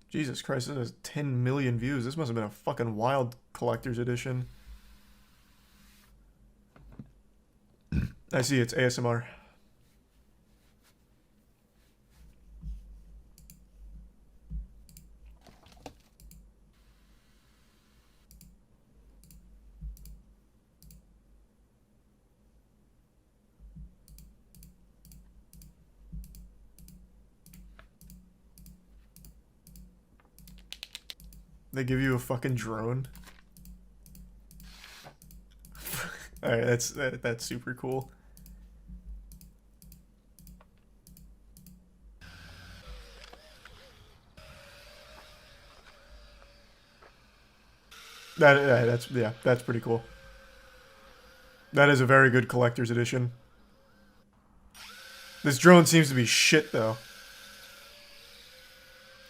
Jesus Christ, this has 10 million views. This must have been a fucking wild Collector's Edition. I see, it's ASMR. They give you a fucking drone. Alright, that's super cool. That's pretty cool. That is a very good collector's edition. This drone seems to be shit though.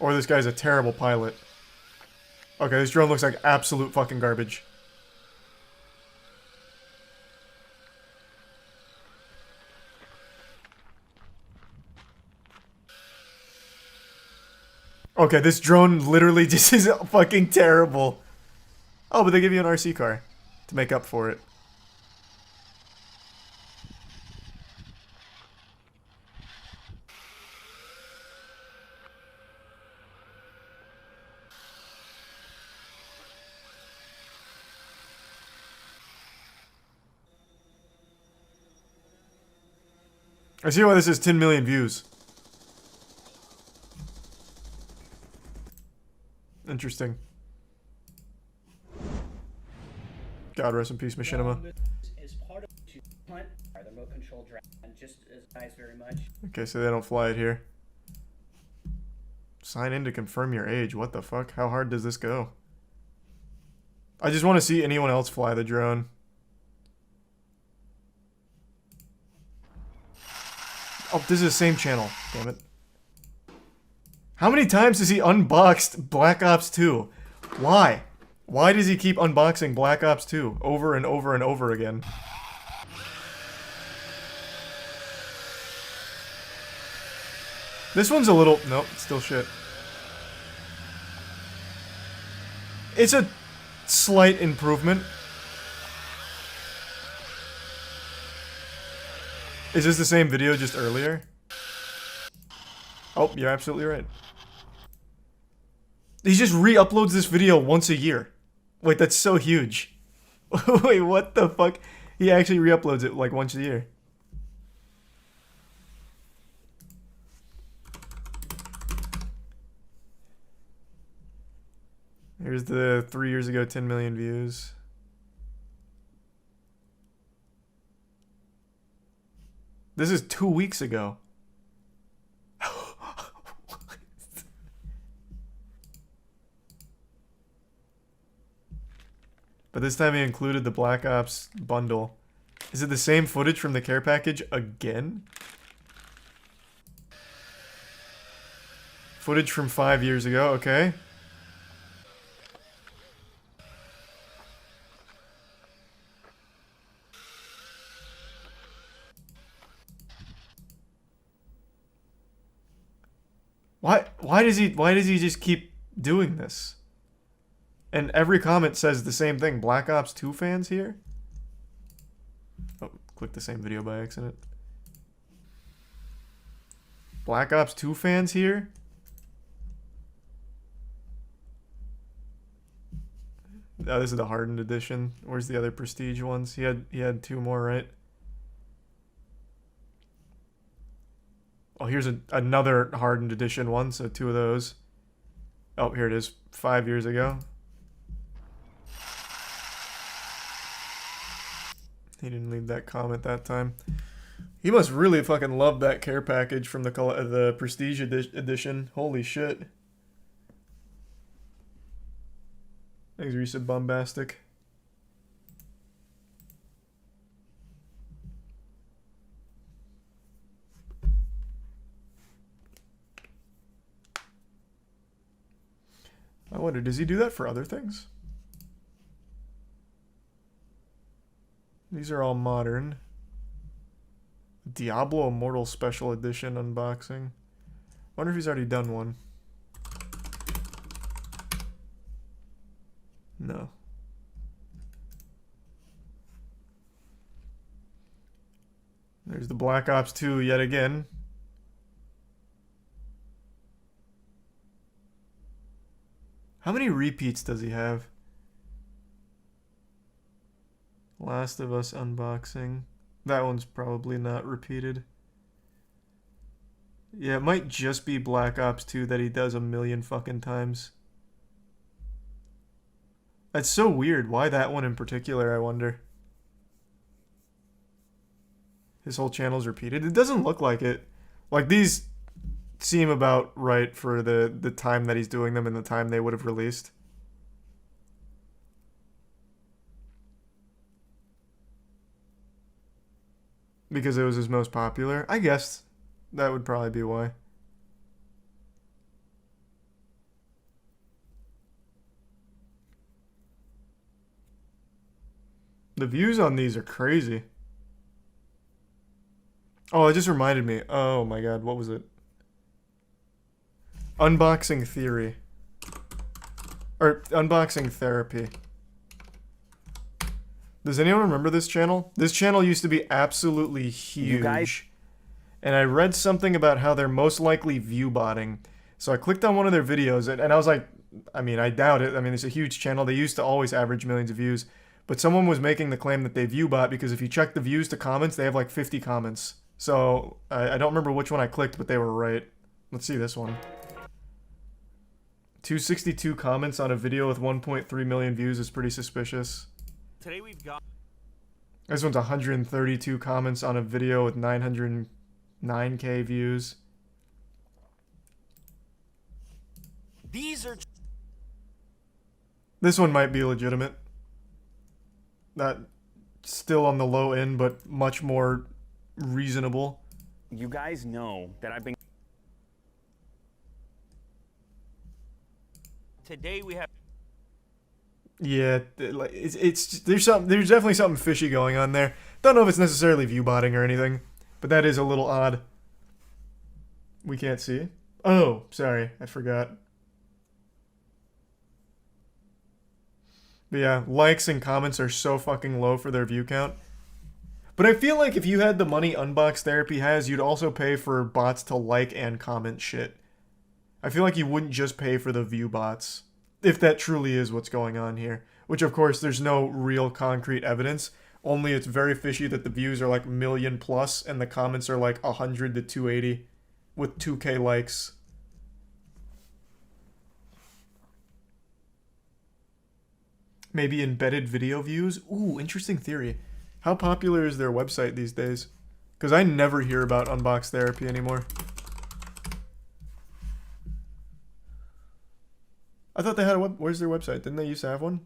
Or this guy's a terrible pilot. Okay, this drone looks like absolute fucking garbage. Okay, this drone literally just is fucking terrible. Oh, but they give you an RC car to make up for it. I see why this is 10 million views. Interesting. God rest in peace, Machinima. Is part of the remote control drone just as nice very much. Okay, so they don't fly it here. Sign in to confirm your age. What the fuck? How hard does this go? I just want to see anyone else fly the drone. Oh, this is the same channel. Damn it. How many times has he unboxed Black Ops 2? Why? Why does he keep unboxing Black Ops 2 over and over and over again? This one's a little... Nope, still shit. It's a slight improvement. Is this the same video just earlier? Oh, you're absolutely right. He just re-uploads this video once a year. Wait, that's so huge. Wait, what the fuck? He actually re-uploads it like once a year. Here's the 3 years ago, 10 million views. This is 2 weeks ago. But this time he included the Black Ops bundle. Is it the same footage from the care package again? Footage from 5 years ago, okay. Why does he just keep doing this? And every comment says the same thing. Black Ops 2 fans here? Oh, clicked the same video by accident. Black Ops 2 fans here? Oh, this is the hardened edition. Where's the other prestige ones? He had 2 more, right? Oh, here's another hardened edition one, so 2 of those. Oh, here it is. 5 years ago. He didn't leave that comment that time. He must really fucking love that care package from the Prestige edition. Holy shit. Thanks, Resub Bombastic. I wonder, does he do that for other things? These are all modern. Diablo Immortal Special Edition unboxing. Wonder if he's already done one. No. There's the Black Ops 2 yet again. How many repeats does he have? Last of Us unboxing. That one's probably not repeated. Yeah, it might just be Black Ops 2 that he does a million fucking times. That's so weird. Why that one in particular, I wonder? His whole channel's repeated. It doesn't look like it. Like, these seem about right for the time that he's doing them and the time they would have released. Because it was his most popular. I guess that would probably be why. The views on these are crazy. Oh, it just reminded me. Oh my god, what was it? Unboxing Theory. Or Unboxing Therapy. Does anyone remember this channel? This channel used to be absolutely huge. And I read something about how they're most likely viewbotting. So I clicked on one of their videos and I was like, I mean, I doubt it. I mean, it's a huge channel. They used to always average millions of views. But someone was making the claim that they viewbot because if you check the views to comments, they have like 50 comments. So I don't remember which one I clicked, but they were right. Let's see this one. 262 comments on a video with 1.3 million views is pretty suspicious. Today we've got... This one's 132 comments on a video with 909k views. These are... This one might be legitimate. That still on the low end, but much more reasonable. You guys know that I've been... Today we have... Yeah, it's there's definitely something fishy going on there. Don't know if it's necessarily viewbotting or anything, but that is a little odd. We can't see. Oh, sorry. I forgot. But yeah, likes and comments are so fucking low for their view count. But I feel like if you had the money Unbox Therapy has, you'd also pay for bots to like and comment shit. I feel like you wouldn't just pay for the view bots, if that truly is what's going on here. Which, of course, there's no real concrete evidence. Only it's very fishy that the views are like million plus and the comments are like 100 to 280 with 2K likes. Maybe embedded video views? Ooh, interesting theory. How popular is their website these days? Because I never hear about Unbox Therapy anymore. I thought they had a web... Where's their website? Didn't they used to have one?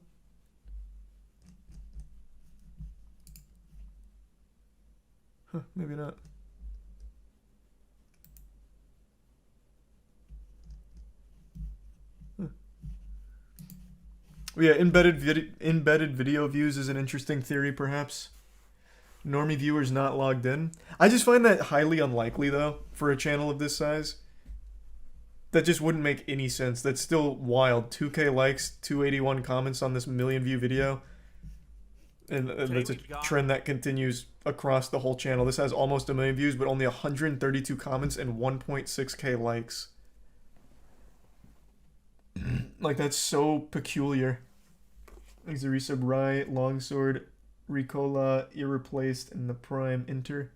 Huh, maybe not. Yeah, embedded video views is an interesting theory, perhaps. Normie viewers not logged in. I just find that highly unlikely, though, for a channel of this size. That just wouldn't make any sense. That's still wild. 2K likes, 281 comments on this million-view video. And that's a trend that continues across the whole channel. This has almost 1 million views, but only 132 comments and 1.6K likes. Like, that's so peculiar. Like the resub Rye, Longsword, Ricola, Irreplaced, and the Prime Inter.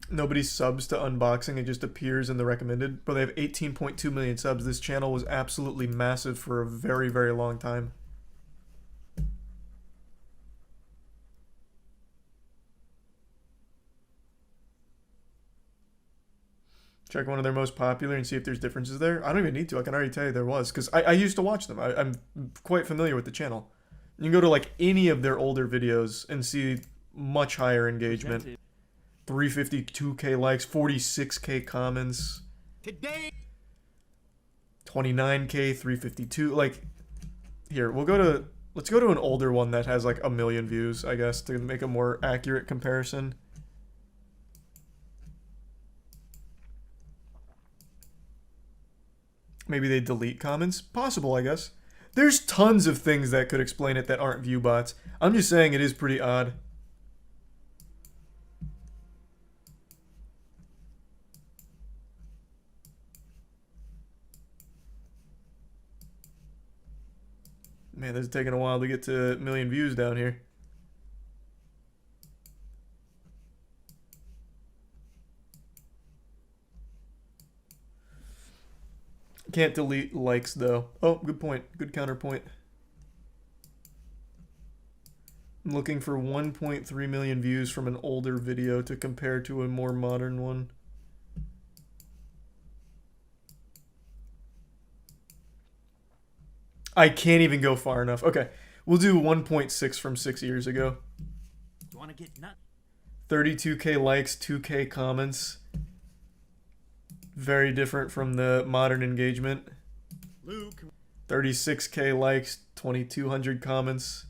Nobody subs to unboxing, it just appears in the recommended. But they have 18.2 million subs. This channel was absolutely massive for a very, very long time. Check one of their most popular and see if there's differences there. I don't even need to. I can already tell you there was. Because I used to watch them. I'm quite familiar with the channel. You can go to like any of their older videos and see much higher engagement. 352K likes, 46K comments. Today 29K, 352. Like, here, let's go to an older one that has like 1 million views, I guess, to make a more accurate comparison. Maybe they delete comments? Possible, I guess. There's tons of things that could explain it that aren't view bots. I'm just saying it is pretty odd. Man, this is taking a while to get to 1 million views down here. Can't delete likes, though. Oh, good point. Good counterpoint. I'm looking for 1.3 million views from an older video to compare to a more modern one. I can't even go far enough. Okay, we'll do 1.6 from 6 years ago. You want to get nuts? 32K likes, 2K comments. Very different from the modern engagement. Luke. 36K likes, 2,200 comments.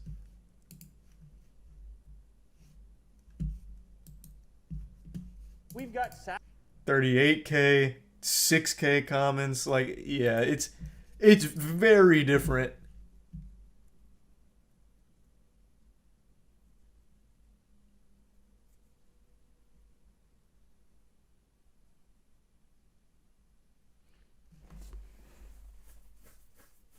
We've got 38K, 6K comments. Like, yeah, it's very different.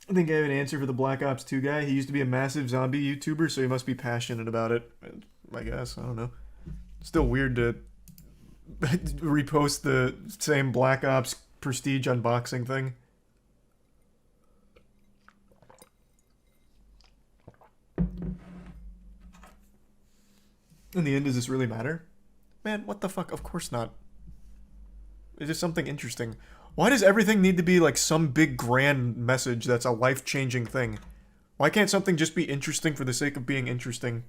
I think I have an answer for the Black Ops 2 guy. He used to be a massive zombie YouTuber, so he must be passionate about it. I guess. I don't know. Still weird to repost the same Black Ops Prestige unboxing thing. In the end, does this really matter? Man, what the fuck? Of course not. It's just something interesting. Why does everything need to be like some big grand message that's a life-changing thing? Why can't something just be interesting for the sake of being interesting?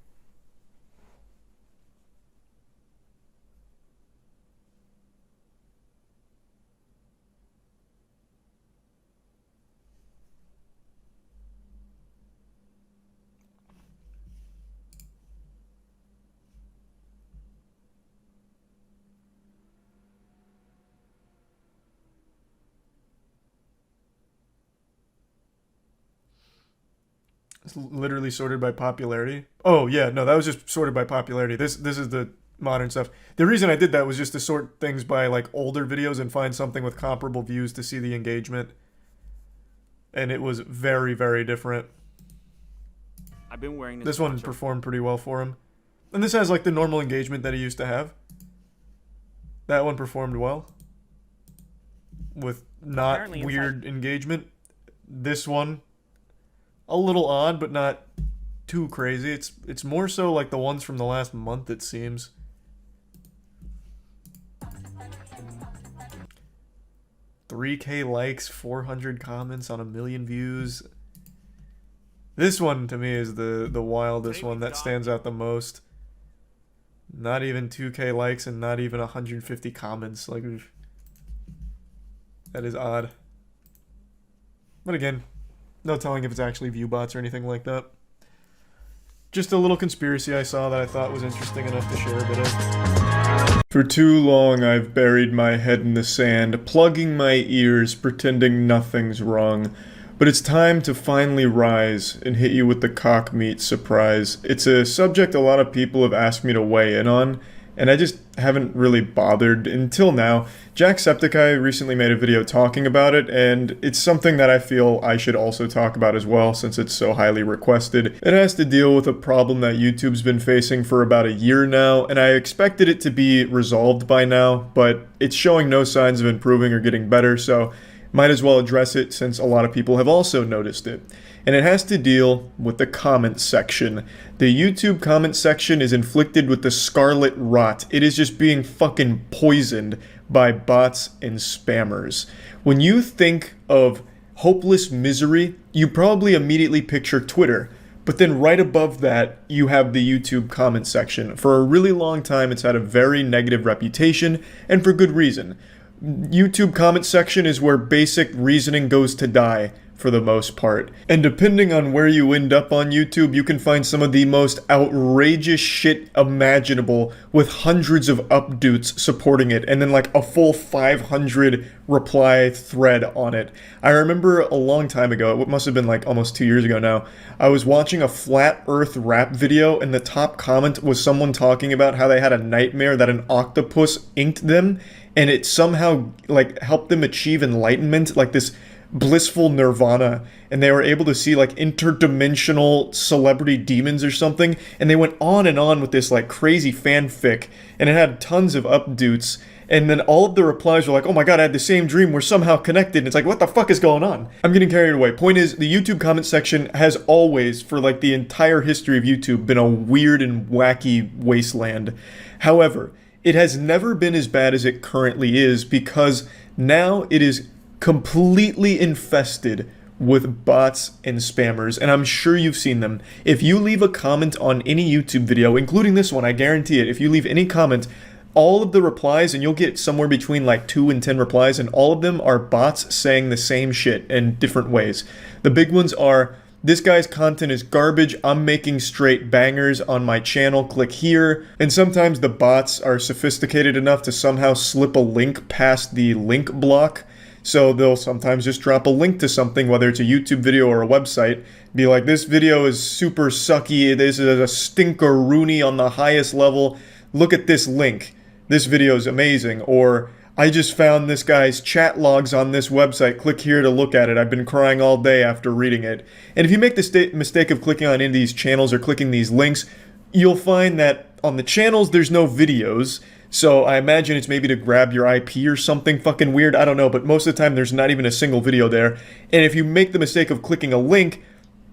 It's literally sorted by popularity. Oh yeah, no, that was just sorted by popularity. This is the modern stuff. The reason I did that was just to sort things by like older videos and find something with comparable views to see the engagement. And it was very, very different. I've been wearing this one performed pretty well for him. And this has like the normal engagement that he used to have. That one performed well. With not Apparently weird engagement. This one, a little odd, but not too crazy. It's more so like the ones from the last month, it seems. $3K likes, 400 comments on 1 million views. This one to me is the wildest one that stands out the most. Not even 2K likes and not even 150 comments. Like, that is odd. But again, no telling if it's actually Viewbots or anything like that. Just a little conspiracy I saw that I thought was interesting enough to share a bit of. For too long I've buried my head in the sand, plugging my ears, pretending nothing's wrong. But it's time to finally rise and hit you with the cock meat surprise. It's a subject a lot of people have asked me to weigh in on, and I just haven't really bothered until now. Jacksepticeye recently made a video talking about it, and it's something that I feel I should also talk about as well since it's so highly requested. It has to deal with a problem that YouTube's been facing for about a year now, and I expected it to be resolved by now, but it's showing no signs of improving or getting better, so might as well address it since a lot of people have also noticed it. And it has to deal with the comment section. The YouTube comment section is inflicted with the scarlet rot. It is just being fucking poisoned by bots and spammers. When you think of hopeless misery, you probably immediately picture Twitter. But then right above that, you have the YouTube comment section. For a really long time, it's had a very negative reputation, and for good reason. YouTube comment section is where basic reasoning goes to die, for the most part. And depending on where you end up on YouTube, you can find some of the most outrageous shit imaginable with hundreds of updates supporting it, and then like a full 500 reply thread on it. I remember a long time ago, it must have been like almost 2 years ago now, I was watching a flat earth rap video, and the top comment was someone talking about how they had a nightmare that an octopus inked them, and it somehow like helped them achieve enlightenment, like this blissful nirvana, and they were able to see like interdimensional celebrity demons or something, and they went on with this like crazy fanfic, and it had tons of updates, and then all of the replies were like, oh my god, I had the same dream, we're somehow connected, and it's like, what the fuck is going on? I'm getting carried away. Point is, the YouTube comment section has always, for like the entire history of YouTube, been a weird and wacky wasteland. However, it has never been as bad as it currently is, because now it is completely infested with bots and spammers, and I'm sure you've seen them. If you leave a comment on any YouTube video, including this one, I guarantee it, if you leave any comment, all of the replies, and you'll get somewhere between like 2 and 10 replies, and all of them are bots saying the same shit in different ways. The big ones are, this guy's content is garbage, I'm making straight bangers on my channel, click here. And sometimes the bots are sophisticated enough to somehow slip a link past the link block. So they'll sometimes just drop a link to something, whether it's a YouTube video or a website, be like, this video is super sucky, this is a stinker-rooney on the highest level, look at this link, this video is amazing, or I just found this guy's chat logs on this website, click here to look at it, I've been crying all day after reading it. And if you make the mistake of clicking on any of these channels or clicking these links, you'll find that on the channels there's no videos, so I imagine it's maybe to grab your IP or something fucking weird, I don't know, but most of the time there's not even a single video there. And if you make the mistake of clicking a link,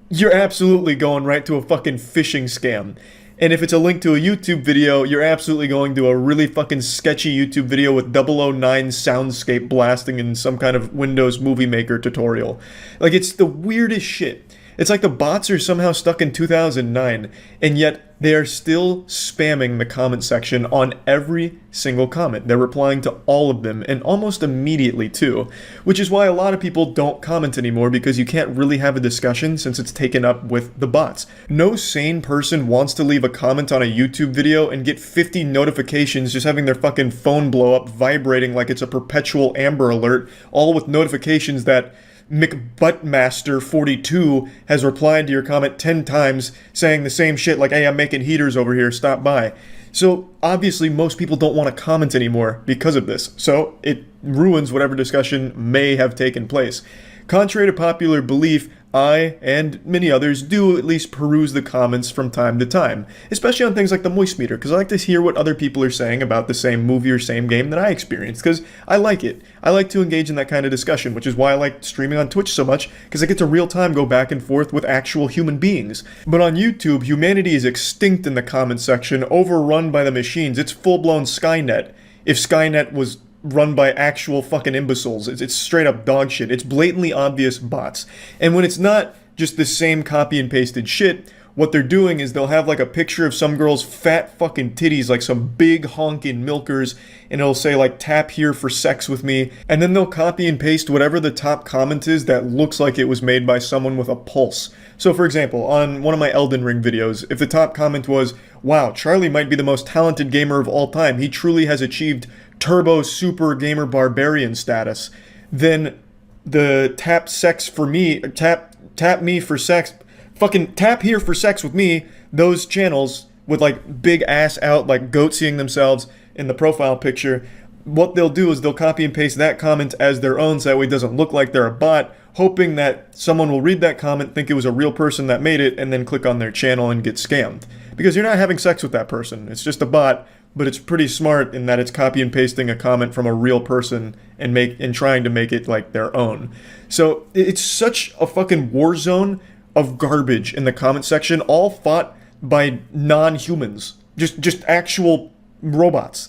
you're absolutely going right to a fucking phishing scam. And if it's a link to a YouTube video, you're absolutely going to a really fucking sketchy YouTube video with 009 soundscape blasting in some kind of Windows Movie Maker tutorial. Like, it's the weirdest shit. It's like the bots are somehow stuck in 2009, and yet they are still spamming the comment section on every single comment. They're replying to all of them, and almost immediately too, which is why a lot of people don't comment anymore, because you can't really have a discussion since it's taken up with the bots. No sane person wants to leave a comment on a YouTube video and get 50 notifications just having their fucking phone blow up, vibrating like it's a perpetual Amber Alert, all with notifications that McButtmaster42 has replied to your comment 10 times saying the same shit like, hey, I'm making heaters over here, stop by. So obviously most people don't want to comment anymore because of this. So it ruins whatever discussion may have taken place. Contrary to popular belief, I, and many others, do at least peruse the comments from time to time, especially on things like the Moist Meter, because I like to hear what other people are saying about the same movie or same game that I experienced, because I like it. I like to engage in that kind of discussion, which is why I like streaming on Twitch so much, because I get to real time go back and forth with actual human beings. But on YouTube, humanity is extinct in the comment section, overrun by the machines. It's full-blown Skynet. If Skynet was run by actual fucking imbeciles. It's straight up dog shit. It's blatantly obvious bots. And when it's not just the same copy and pasted shit, what they're doing is they'll have like a picture of some girl's fat fucking titties, like some big honking milkers, and it'll say like, tap here for sex with me, and then they'll copy and paste whatever the top comment is that looks like it was made by someone with a pulse. So for example, on one of my Elden Ring videos, if the top comment was, wow, Charlie might be the most talented gamer of all time, he truly has achieved turbo super gamer barbarian status, then the tap sex for me, tap me for sex, fucking tap here for sex with me, those channels with like big ass out, like goat seeing themselves in the profile picture, what they'll do is they'll copy and paste that comment as their own so that way it doesn't look like they're a bot, hoping that someone will read that comment, think it was a real person that made it, and then click on their channel and get scammed. Because you're not having sex with that person, it's just a bot, but it's pretty smart in that it's copy and pasting a comment from a real person and trying to make it like their own. So it's such a fucking war zone of garbage in the comment section, all fought by non-humans, just actual robots.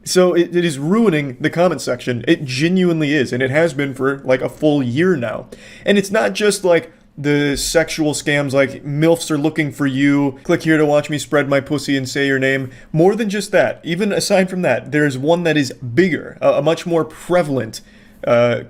So it is ruining the comment section. It genuinely is, and it has been for like a full year now. And it's not just like the sexual scams like MILFs are looking for you, click here to watch me spread my pussy and say your name. More than just that, even aside from that, there's one that is bigger, a much more prevalent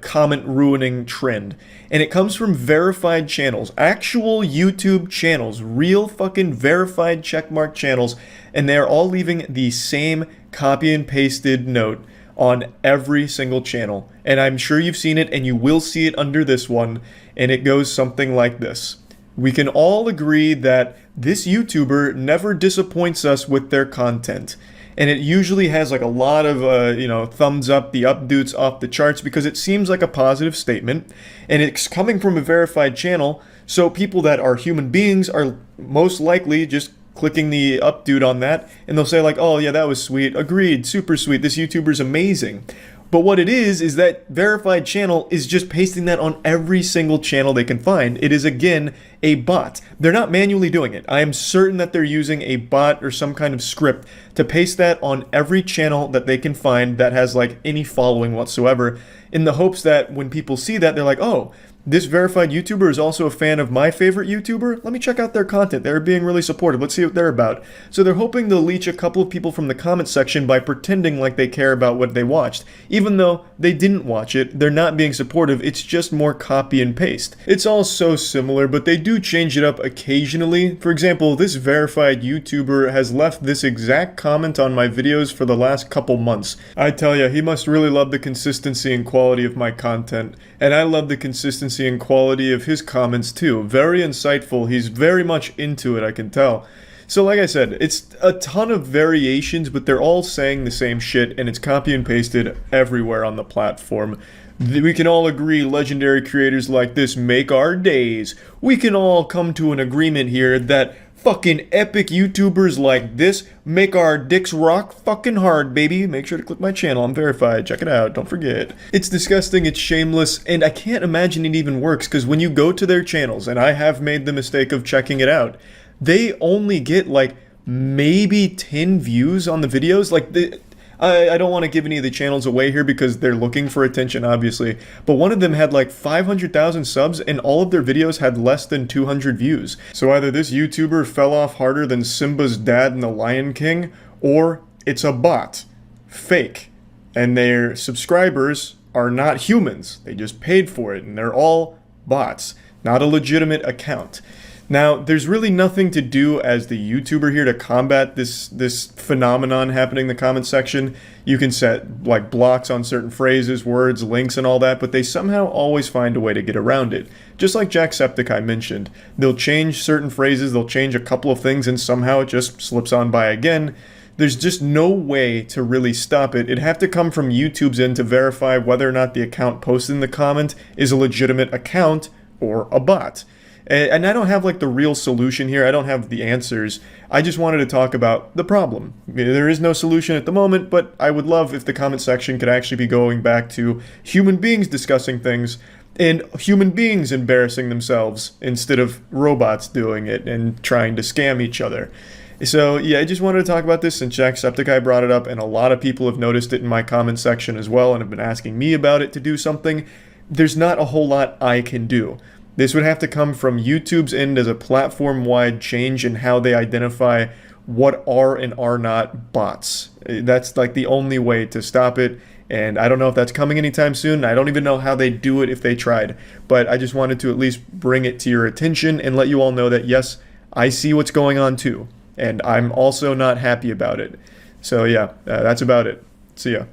comment ruining trend. And it comes from verified channels, actual YouTube channels, real fucking verified checkmark channels, and they're all leaving the same copy and pasted note on every single channel. And I'm sure you've seen it, and you will see it under this one, and it goes something like this. We can all agree that this YouTuber never disappoints us with their content. And it usually has like a lot of, thumbs up, the updates off the charts, because it seems like a positive statement, and it's coming from a verified channel, so people that are human beings are most likely just clicking the up dude on that, and they'll say like, oh yeah, that was sweet, agreed, super sweet, this YouTuber's amazing. But what it is that verified channel is just pasting that on every single channel they can find. It is, again, a bot. They're not manually doing it. I am certain that they're using a bot or some kind of script to paste that on every channel that they can find that has like any following whatsoever, in the hopes that when people see that, they're like, oh, this verified YouTuber is also a fan of my favorite YouTuber. Let me check out their content. They're being really supportive. Let's see what they're about. So they're hoping to leech a couple of people from the comment section by pretending like they care about what they watched. Even though they didn't watch it, they're not being supportive. It's just more copy and paste. It's all so similar, but they do change it up occasionally. For example, this verified YouTuber has left this exact comment on my videos for the last couple months. I tell ya, he must really love the consistency and quality of my content. And I love the consistency and quality of his comments too. Very insightful. He's very much into it, I can tell. So like I said, it's a ton of variations, but they're all saying the same shit, and it's copy and pasted everywhere on the platform. We can all agree legendary creators like this make our days. We can all come to an agreement here that fucking epic YouTubers like this make our dicks rock fucking hard, baby. Make sure to click my channel. I'm verified. Check it out. Don't forget. It's disgusting. It's shameless. And I can't imagine it even works, because when you go to their channels, and I have made the mistake of checking it out, they only get like maybe 10 views on the videos. Like I don't want to give any of the channels away here because they're looking for attention, obviously. But one of them had like 500,000 subs, and all of their videos had less than 200 views. So either this YouTuber fell off harder than Simba's dad in The Lion King, or it's a bot. Fake. And their subscribers are not humans. They just paid for it, and they're all bots. Not a legitimate account. Now, there's really nothing to do as the YouTuber here to combat this phenomenon happening in the comment section. You can set like blocks on certain phrases, words, links, and all that, but they somehow always find a way to get around it. Just like Jacksepticeye mentioned, they'll change certain phrases, they'll change a couple of things, and somehow it just slips on by again. There's just no way to really stop it. It'd have to come from YouTube's end to verify whether or not the account posted in the comment is a legitimate account or a bot. And I don't have like the real solution here. I don't have the answers. I just wanted to talk about the problem. There is no solution at the moment, but I would love if the comment section could actually be going back to human beings discussing things and human beings embarrassing themselves instead of robots doing it and trying to scam each other. So yeah, I just wanted to talk about this since Jacksepticeye brought it up, and a lot of people have noticed it in my comment section as well and have been asking me about it to do something. There's not a whole lot I can do. This would have to come from YouTube's end as a platform-wide change in how they identify what are and are not bots. That's like the only way to stop it, and I don't know if that's coming anytime soon. I don't even know how they do it if they tried, but I just wanted to at least bring it to your attention and let you all know that yes, I see what's going on too, and I'm also not happy about it. So yeah, that's about it. See ya.